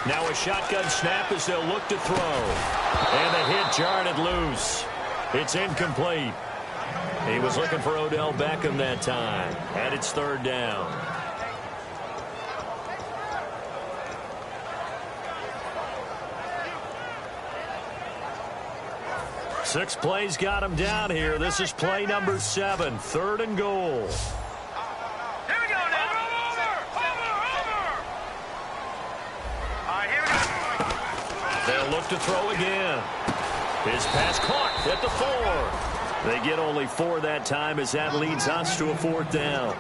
Now a shotgun snap as they'll look to throw. And the hit jarred it loose. It's incomplete. He was looking for Odell Beckham that time. And it's third down. Six plays got him down here. This is play number 7. Third and goal. Here we go now. Over. All right, here we go. They'll look to throw again. His pass caught at the 4. They get only 4 that time as that leads us to a fourth down.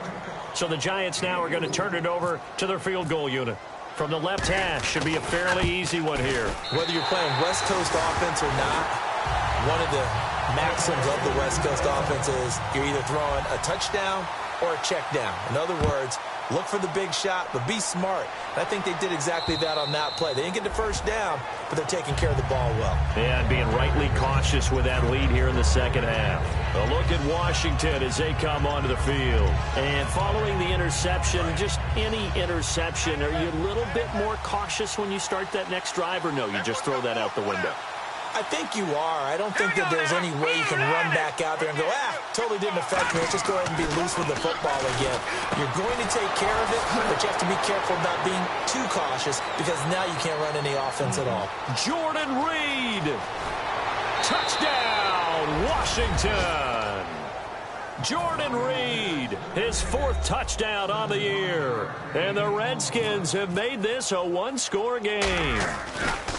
So the Giants now are going to turn it over to their field goal unit. From the left hash, should be a fairly easy one here. Whether you're playing West Coast offense or not, one of the maxims of the West Coast offense is you're either throwing a touchdown or a check down. In other words, look for the big shot, but be smart. And I think they did exactly that on that play. They didn't get the first down, but they're taking care of the ball well. And being rightly cautious with that lead here in the second half. A look at Washington as they come onto the field. And following the interception, just any interception, are you a little bit more cautious when you start that next drive, or no, you just throw that out the window? I think you are. I don't think that there's any way you can run back out there and go, totally didn't affect me. Let's just go ahead and be loose with the football again. You're going to take care of it, but you have to be careful about being too cautious because now you can't run any offense at all. Jordan Reed. Touchdown, Washington. Jordan Reed, his 4th touchdown on the year. And the Redskins have made this a one-score game.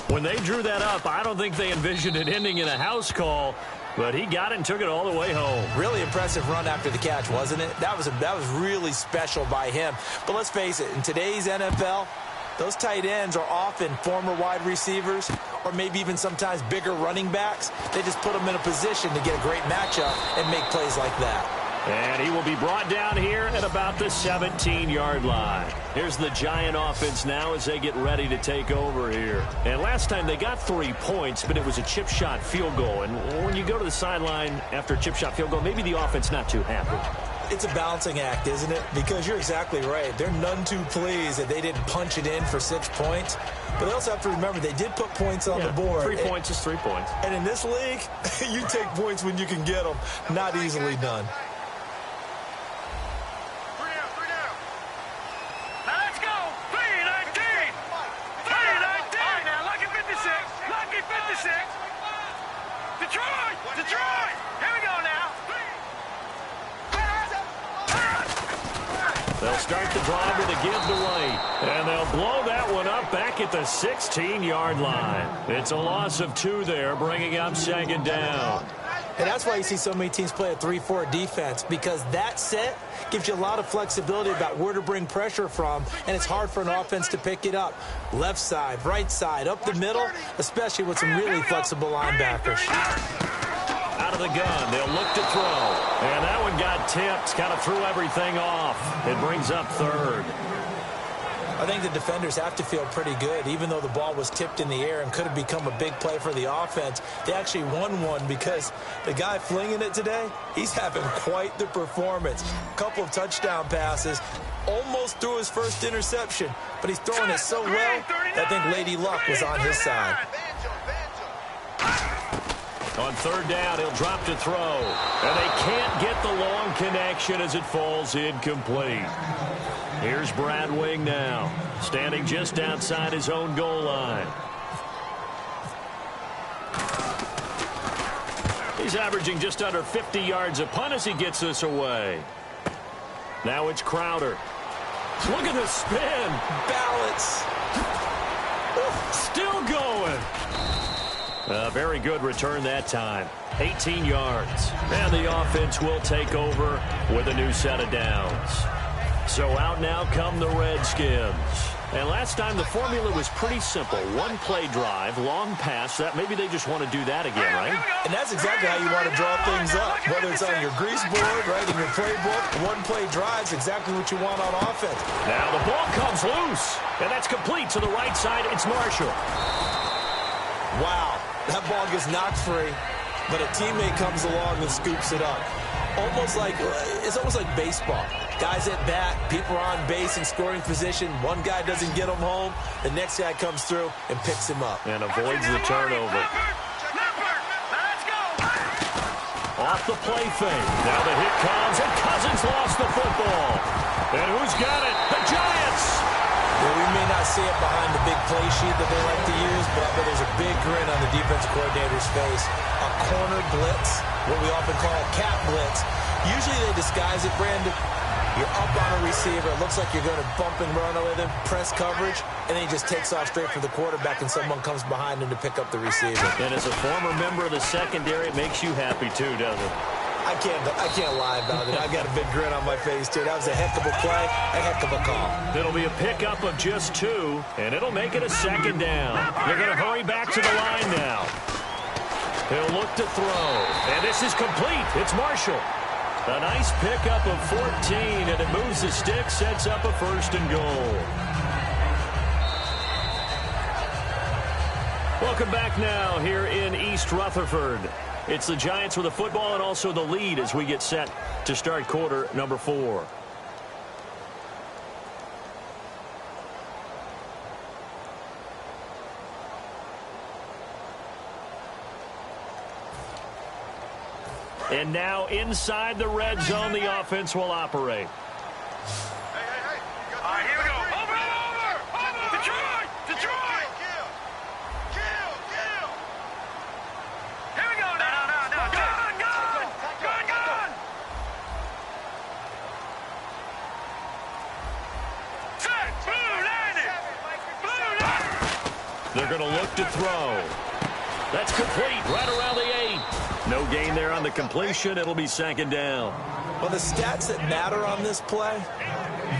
When they drew that up, I don't think they envisioned it ending in a house call, but he got it and took it all the way home. Really impressive run after the catch, wasn't it? That was really special by him. But let's face it, in today's NFL, those tight ends are often former wide receivers or maybe even sometimes bigger running backs. They just put them in a position to get a great matchup and make plays like that. And he will be brought down here at about the 17-yard line. Here's the Giant offense now as they get ready to take over here. And last time they got 3 points, but it was a chip shot field goal. And when you go to the sideline after a chip shot field goal, maybe the offense not too happy. It's a balancing act, isn't it? Because you're exactly right. They're none too pleased that they didn't punch it in for 6 points. But they also have to remember they did put points on the board. 3 points is 3 points. And in this league, you take points when you can get them. Not easily done. Detroit! Here we go now. They'll start the drive with a give to right. And they'll blow that one up back at the 16-yard line. It's a loss of 2 there, bringing up 2nd down. And that's why you see so many teams play a 3-4 defense, because that set gives you a lot of flexibility about where to bring pressure from, and it's hard for an offense to pick it up. Left side, right side, up the middle, especially with some really flexible linebackers. Out of the gun, they'll look to throw. And that one got tipped, kind of threw everything off. It brings up 3rd. I think the defenders have to feel pretty good. Even though the ball was tipped in the air and could have become a big play for the offense, they actually won one because the guy flinging it today, he's having quite the performance. A couple of touchdown passes, almost threw his first interception, but he's throwing it so well that I think Lady Luck was on his side. On 3rd down, he'll drop to throw. And they can't get the long connection as it falls incomplete. Here's Brad Wing now, standing just outside his own goal line. He's averaging just under 50 yards a punt as he gets this away. Now it's Crowder. Look at the spin. Balance. Still going. A very good return that time. 18 yards. And the offense will take over with a new set of downs. So out now come the Redskins. And last time the formula was pretty simple. One play drive, long pass. That maybe they just want to do that again, right? And that's exactly how you want to draw things up. Whether it's on your grease board, right, in your playbook, one play drive's exactly what you want on offense. Now the ball comes loose. And that's complete to the right side. It's Marshall. Wow. That ball gets knocked free, but a teammate comes along and scoops it up. It's almost like baseball. Guys at bat, people are on base in scoring position. One guy doesn't get him home. The next guy comes through and picks him up. And avoids the turnover. Off the play fake. Now the hit comes, and Cousins lost the football. And who's got it? The Giants! Well, we may not see it behind the big play sheet that they like to use, but I bet there's a big grin on the defensive coordinator's face. A corner blitz, what we often call a cat blitz. Usually they disguise it, Brandon. You're up on a receiver. It looks like you're going to bump and run with him, press coverage, and then he just takes off straight for the quarterback, and someone comes behind him to pick up the receiver. And as a former member of the secondary, it makes you happy too, doesn't it? I can't lie about it. I've got a big grin on my face, too. That was a heck of a play, a heck of a call. It'll be a pickup of just 2, and it'll make it a 2nd down. They're going to hurry back to the line now. He'll look to throw, and this is complete. It's Marshall. A nice pickup of 14, and it moves the stick, sets up a 1st and goal. Welcome back now here in East Rutherford. It's the Giants with the football and also the lead as we get set to start quarter number 4. And now inside the red zone, the offense will operate. Hey. All right, here we go. Over. Detroit. Kill. Here we go now. Gun. Set. Blue landing. They're going to look to throw. That's complete right around the 8. No gain there on the completion. It'll be 2nd down. Well, the stats that matter on this play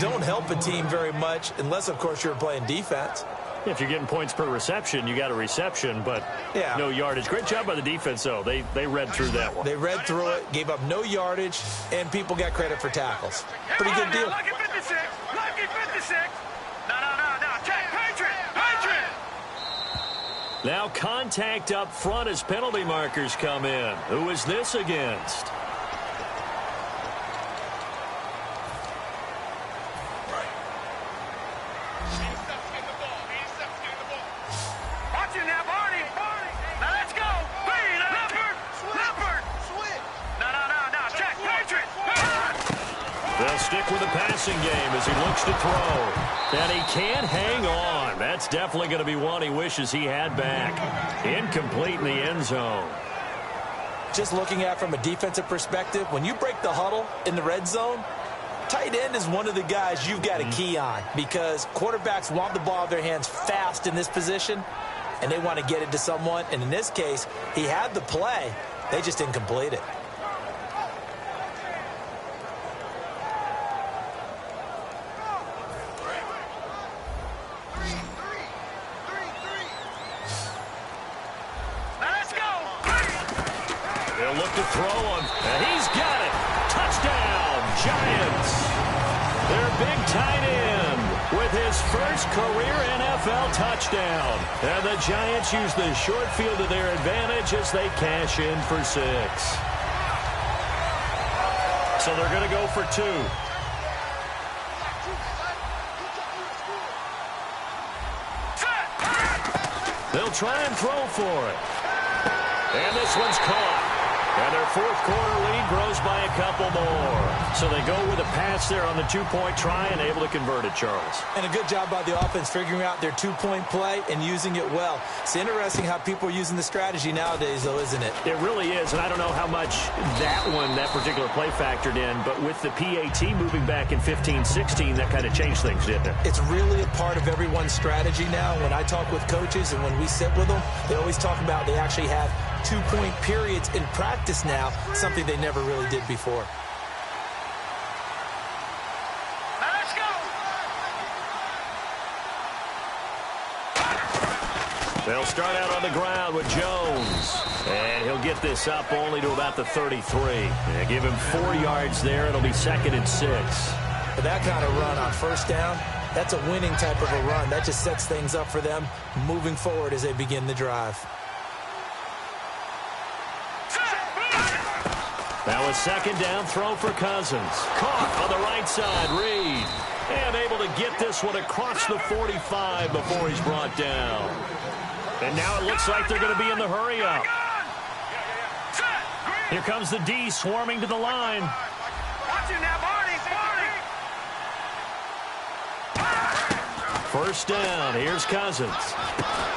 don't help a team very much unless, of course, you're playing defense. If you're getting points per reception, you got a reception, but no yardage. Great job by the defense, though. They read through that one. They read through it, gave up no yardage, and people got credit for tackles. Pretty good deal. Lucky 56. No. Check. Patriot. Now contact up front as penalty markers come in. Who is this against? Watching now, Barney. Now let's go. Leopard. No. Check. Patriot. They'll stick with the passing game as he looks to throw. And he can't hang on. That's definitely going to be one he wishes he had back. Incomplete in the end zone. Just looking at it from a defensive perspective, when you break the huddle in the red zone, tight end is one of the guys you've got a key on because quarterbacks want the ball in their hands fast in this position, and they want to get it to someone. And in this case, he had the play. They just didn't complete it. They'll look to throw him, and he's got it. Touchdown, Giants. Their big tight end with his first career NFL touchdown. And the Giants use the short field to their advantage as they cash in for 6. So they're going to go for 2. They'll try and throw for it. And this one's caught. And their 4th quarter lead grows by a couple more. So they go with a pass there on the 2-point try and able to convert it, Charles. And a good job by the offense figuring out their 2-point play and using it well. It's interesting how people are using the strategy nowadays, though, isn't it? It really is, and I don't know how much that particular play factored in, but with the PAT moving back in 15-16, that kind of changed things, didn't it? It's really a part of everyone's strategy now. When I talk with coaches and when we sit with them, they always talk about they actually have 2-point periods in practice now, something they never really did before. Let's go. They'll start out on the ground with Jones. And he'll get this up only to about the 33. They give him 4 yards there. It'll be 2nd and 6. For that kind of run on 1st down, that's a winning type of a run. That just sets things up for them moving forward as they begin the drive. Now a 2nd down throw for Cousins. Caught on the right side, Reed. And able to get this one across the 45 before he's brought down. And now it looks like they're going to be in the hurry-up. Here comes the D swarming to the line. Watching now, Barney. 1st down. Here's Cousins.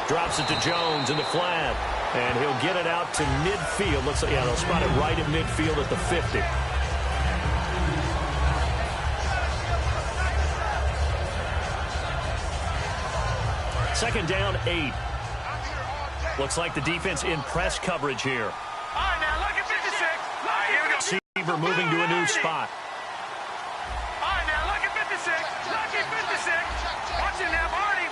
Drops it to Jones in the flat. And he'll get it out to midfield. Looks like, they'll spot it right at midfield at the 50. Second down, 8. Looks like the defense in press coverage here. All right, now, look at 56. All right, here we go. Receiver moving to a new spot. All right, now, look at 56. Lucky 56. Watching now, Barney.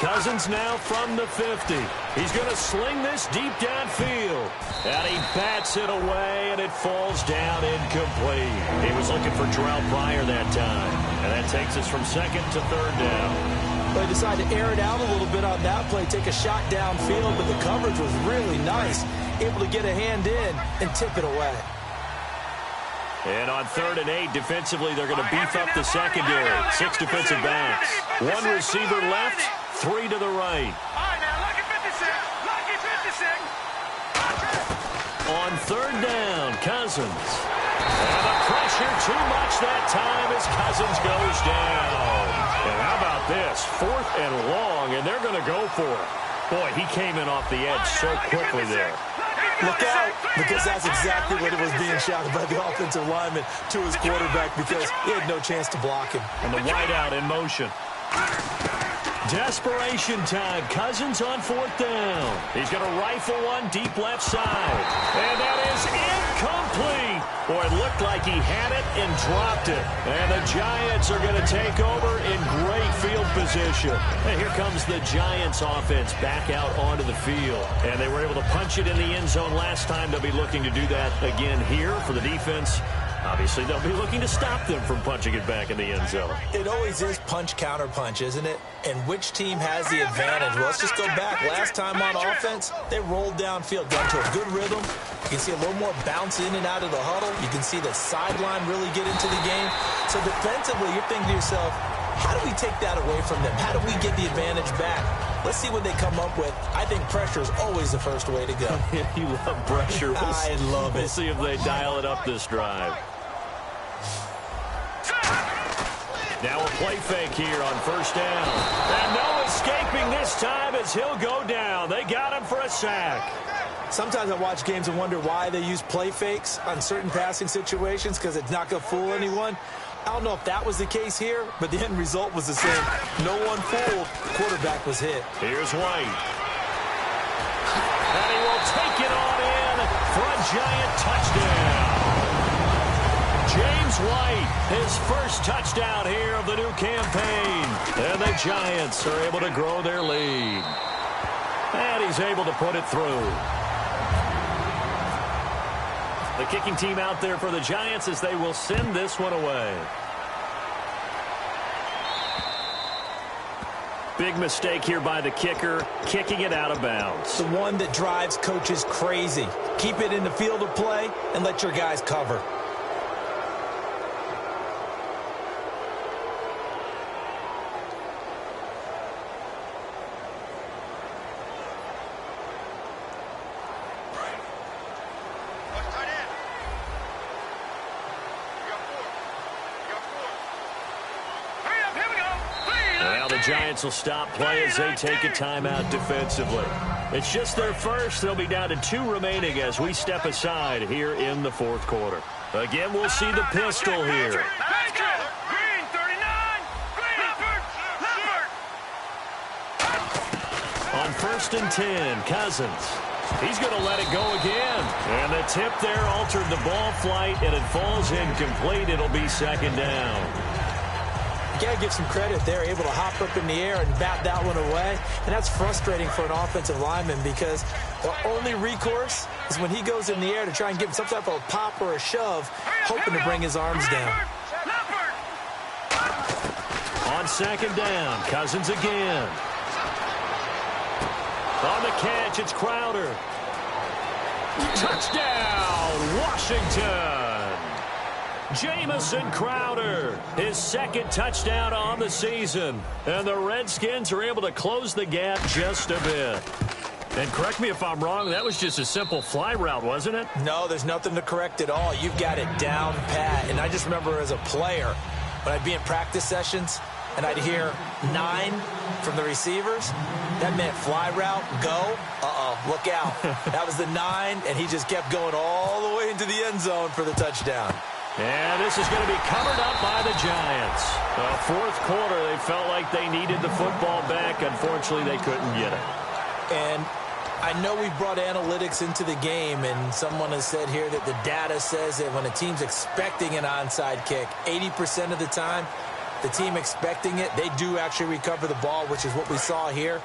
Cousins now from the 50. He's going to sling this deep downfield. And he bats it away, and it falls down incomplete. He was looking for Terrell Pryor that time. And that takes us from second to third down. Well, he decided to air it out a little bit on that play, take a shot downfield, but the coverage was really nice. Able to get a hand in and tip it away. And on 3rd and 8, defensively, they're going to beef up the secondary. 6 defensive backs. 1 receiver left, 3 to the right. All right, now, lucky 56. Lucky 56. On 3rd down, Cousins. And the pressure too much that time as Cousins goes down. And how about this? 4th and long, and they're going to go for it. Boy, he came in off the edge so quickly there. Look out, because that's exactly what it was being shouted by the offensive lineman to his quarterback because he had no chance to block him. And the wideout in motion. Desperation time. Cousins on 4th down. He's going to rifle one deep left side. And that is incomplete. Boy, it looked like he had it and dropped it. And the Giants are going to take over in great field position. And here comes the Giants offense back out onto the field. And they were able to punch it in the end zone last time. They'll be looking to do that again here for the defense. Obviously, they'll be looking to stop them from punching it back in the end zone. It always is punch-counter-punch, isn't it? And which team has the advantage? Well, let's just go back. Last time on offense, they rolled downfield, got into a good rhythm. You can see a little more bounce in and out of the huddle. You can see the sideline really get into the game. So defensively, you're thinking to yourself, how do we take that away from them? How do we get the advantage back? Let's see what they come up with. I think pressure is always the first way to go. You love pressure. I love it. We'll see if they dial it up this drive. Now a play fake here on 1st down. And no escaping this time as he'll go down. They got him for a sack. Sometimes I watch games and wonder why they use play fakes on certain passing situations because it's not going to fool anyone. I don't know if that was the case here, but the end result was the same. No one fooled. Quarterback was hit. Here's White. And he will take it on in for a Giant touchdown. James White, his first touchdown here of the new campaign. And the Giants are able to grow their lead. And he's able to put it through. The kicking team out there for the Giants as they will send this one away. Big mistake here by the kicker, kicking it out of bounds. The one that drives coaches crazy. Keep it in the field of play and let your guys cover. Giants will stop play as they take a timeout defensively. It's just their first. They'll be down to 2 remaining as we step aside here in the 4th quarter. Again, we'll see the pistol here. Green, 39. On 1st and 10, Cousins. He's going to let it go again. And the tip there altered the ball flight, and it falls incomplete. It'll be 2nd down. You got to give some credit. They're able to hop up in the air and bat that one away. And that's frustrating for an offensive lineman because the only recourse is when he goes in the air to try and give him some type of a pop or a shove, hoping to bring his arms down. On 2nd down, Cousins again. On the catch, it's Crowder. Touchdown, Washington. Jamison Crowder, his 2nd touchdown on the season. And the Redskins are able to close the gap just a bit. And correct me if I'm wrong, that was just a simple fly route, wasn't it? No, there's nothing to correct at all. You've got it down pat. And I just remember as a player, when I'd be in practice sessions and I'd hear 9 from the receivers, that meant fly route, go. Look out. That was the 9, and he just kept going all the way into the end zone for the touchdown. And this is going to be covered up by the Giants. The 4th quarter, they felt like they needed the football back. Unfortunately, they couldn't get it. And I know we brought analytics into the game, and someone has said here that the data says that when a team's expecting an onside kick, 80% of the time, the team expecting it, they do actually recover the ball, which is what we saw here.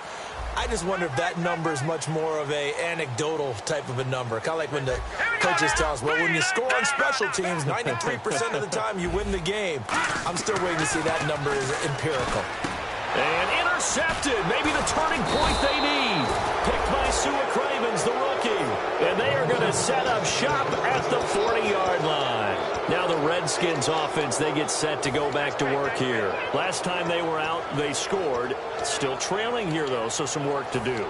I just wonder if that number is much more of a anecdotal type of a number. Kind of like when the coaches tell us, well, when you score on special teams, 93% of the time you win the game. I'm still waiting to see that number is empirical. And intercepted. Maybe the turning point they need. Picked by Sua Cravens, the rookie. And they are going to set up shop at the 40-yard line. Now the Redskins offense, they get set to go back to work here. Last time they were out, they scored. Still trailing here, though, so some work to do.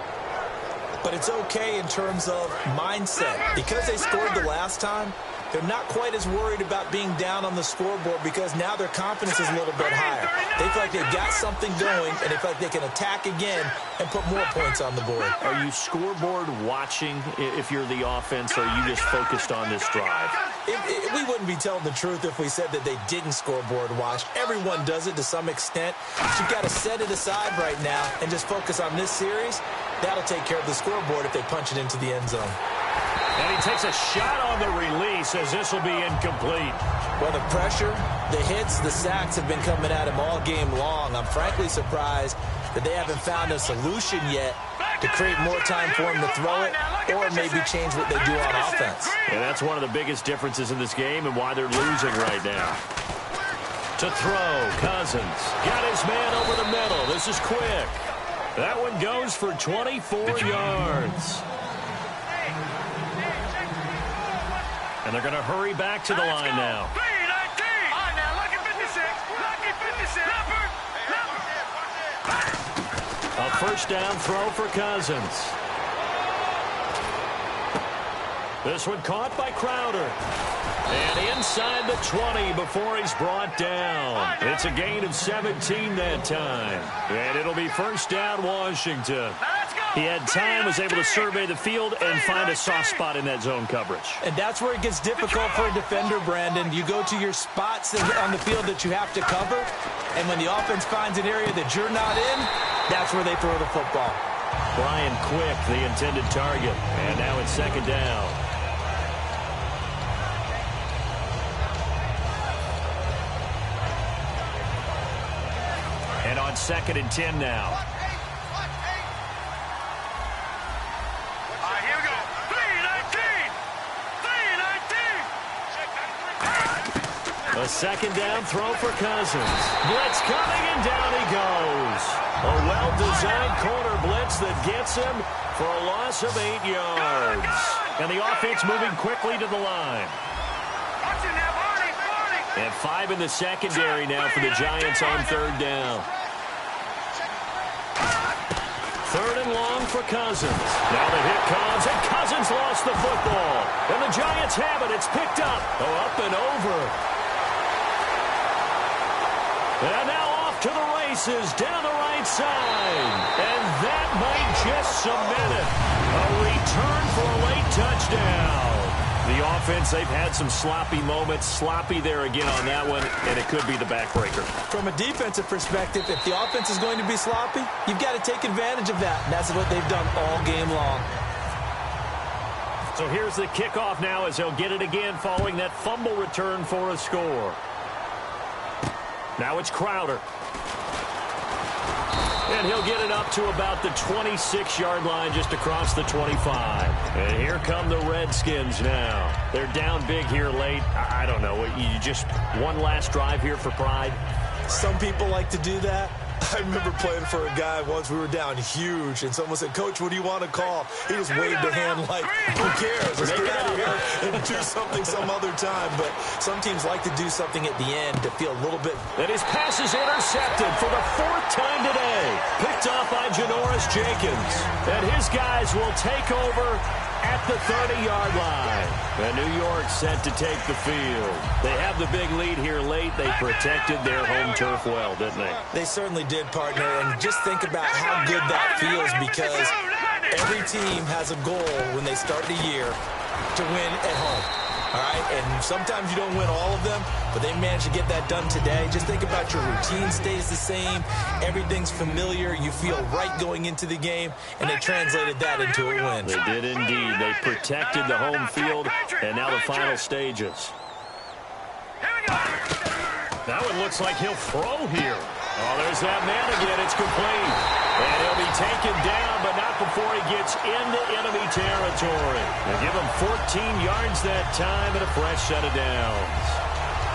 But it's okay in terms of mindset. Because they scored the last time, they're not quite as worried about being down on the scoreboard because now their confidence is a little bit higher. They feel like they've got something going, and they feel like they can attack again and put more points on the board. Are you scoreboard watching if you're the offense, or are you just focused on this drive? We wouldn't be telling the truth if we said that they didn't scoreboard watch. Everyone does it to some extent. But you've got to set it aside right now and just focus on this series. That'll take care of the scoreboard if they punch it into the end zone. And he takes a shot on the release as this will be incomplete. Well, the pressure, the hits, the sacks have been coming at him all game long. I'm frankly surprised that they haven't found a solution yet to create more time for him to throw it or maybe change what they do on offense. And that's one of the biggest differences in this game and why they're losing right now. To throw, Cousins. Got his man over the middle. This is quick. That one goes for 24 yards. And they're going to hurry back to the line now. A first down throw for Cousins. This one caught by Crowder. And inside the 20 before he's brought down. It's a gain of 17 that time. And it'll be first down Washington. He had time, was able to survey the field and find a soft spot in that zone coverage. And that's where it gets difficult for a defender, Brandon. You go to your spots on the field that you have to cover, and when the offense finds an area that you're not in, that's where they throw the football. Brian Quick, the intended target. And now it's second down. And on 2nd and 10 now. A second down throw for Cousins. Blitz coming, and down he goes. A well-designed corner blitz that gets him for a loss of 8 yards. And the offense moving quickly to the line. And 5 in the secondary now for the Giants on third down. Third and long for Cousins. Now the hit comes, and Cousins lost the football. And the Giants have it. It's picked up. Oh, up and over. And now off to the races down the right side. And that might just cement it. A return for a late touchdown. The offense, they've had some sloppy moments. Sloppy there again on that one, and it could be the backbreaker. From a defensive perspective, if the offense is going to be sloppy, you've got to take advantage of that. And that's what they've done all game long. So here's the kickoff now as they'll get it again following that fumble return for a score. Now it's Crowder. And he'll get it up to about the 26-yard line just across the 25. And here come the Redskins now. They're down big here late. I don't know. You just one last drive here for pride? Some people like to do that. I remember playing for a guy once. We were down huge, and someone said, "Coach, what do you want to call?" He just waved a hand like, who cares? Let's get out of here and do something some other time. But some teams like to do something at the end to feel a little bit. And his pass is intercepted for the 4th time today. Picked off by Janoris Jenkins. And his guys will take over at the 30-yard line. And New York set to take the field. They have the big lead here late. They protected their home turf well, didn't they? They certainly did, partner. And just think about how good that feels, because every team has a goal when they start the year to win at home. All right, and sometimes you don't win all of them, but they managed to get that done today. Just think about your routine stays the same. Everything's familiar. You feel right going into the game, and they translated that into a win. They did indeed. They protected the home field, and now the final stages. Here we go. Now it looks like he'll throw here. Oh, there's that man again. It's complete. And he'll be taken down, but not before he gets into enemy territory. They give him 14 yards that time and a fresh set of downs.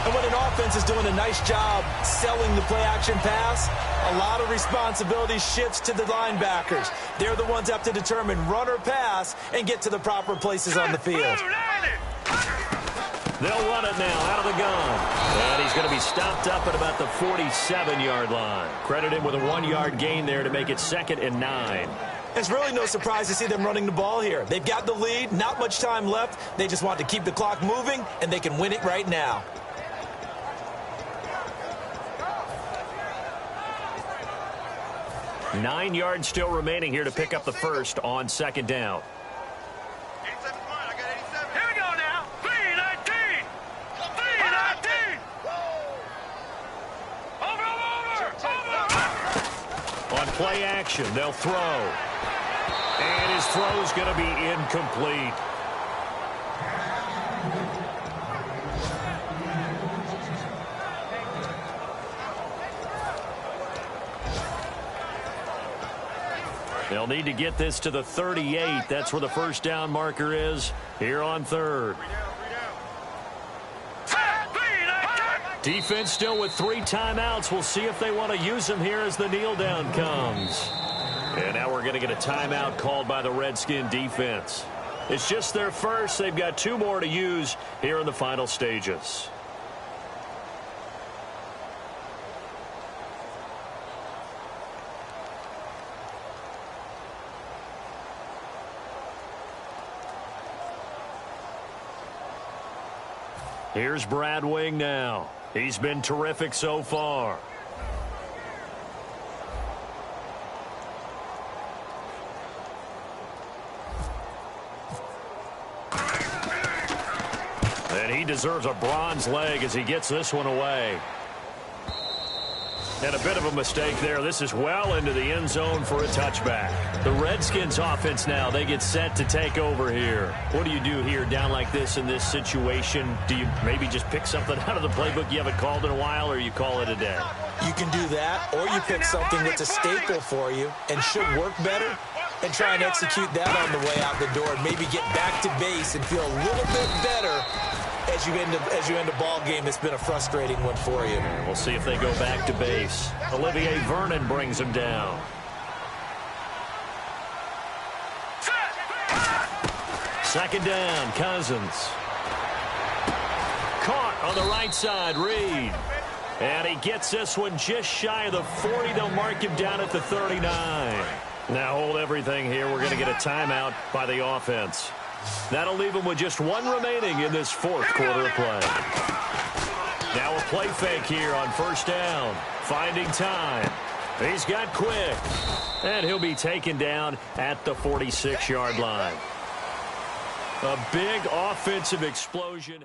And when an offense is doing a nice job selling the play-action pass, a lot of responsibility shifts to the linebackers. They're the ones that have to determine run or pass and get to the proper places on the field. They'll run it now out of the gun. And he's going to be stopped up at about the 47-yard line. Credit him with a 1-yard gain there to make it 2nd and 9. It's really no surprise to see them running the ball here. They've got the lead, not much time left. They just want to keep the clock moving, and they can win it right now. Nine yards still remaining here to pick up the first on 2nd down. Here we go now. 3-19. 3-19. Over. On play action, they'll throw. And his throw's going to be incomplete. They'll need to get this to the 38. That's where the first down marker is here on 3rd. Defense still with 3 timeouts. We'll see if they want to use them here as the kneel down comes. And now we're going to get a timeout called by the Redskin defense. It's just their first. They've got 2 more to use here in the final stages. Here's Brad Wing now. He's been terrific so far. And he deserves a bronze leg as he gets this one away. And a bit of a mistake there. This is well into the end zone for a touchback. The Redskins offense now, they get set to take over here. What do you do here down like this in this situation? Do you maybe just pick something out of the playbook you haven't called in a while, or you call it a day? You can do that, or you pick something that's a staple for you and should work better and try and execute that on the way out the door and maybe get back to base and feel a little bit better as you end a ball game that's been a frustrating one for you. We'll see if they go back to base. Olivier Vernon brings him down. Second down, Cousins. Caught on the right side, Reed. And he gets this one just shy of the 40. They'll mark him down at the 39. Now hold everything here. We're going to get a timeout by the offense. That'll leave him with just 1 remaining in this 4th quarter of play. Now a play fake here on 1st down. Finding time. He's got quick. And he'll be taken down at the 46-yard line. A big offensive explosion.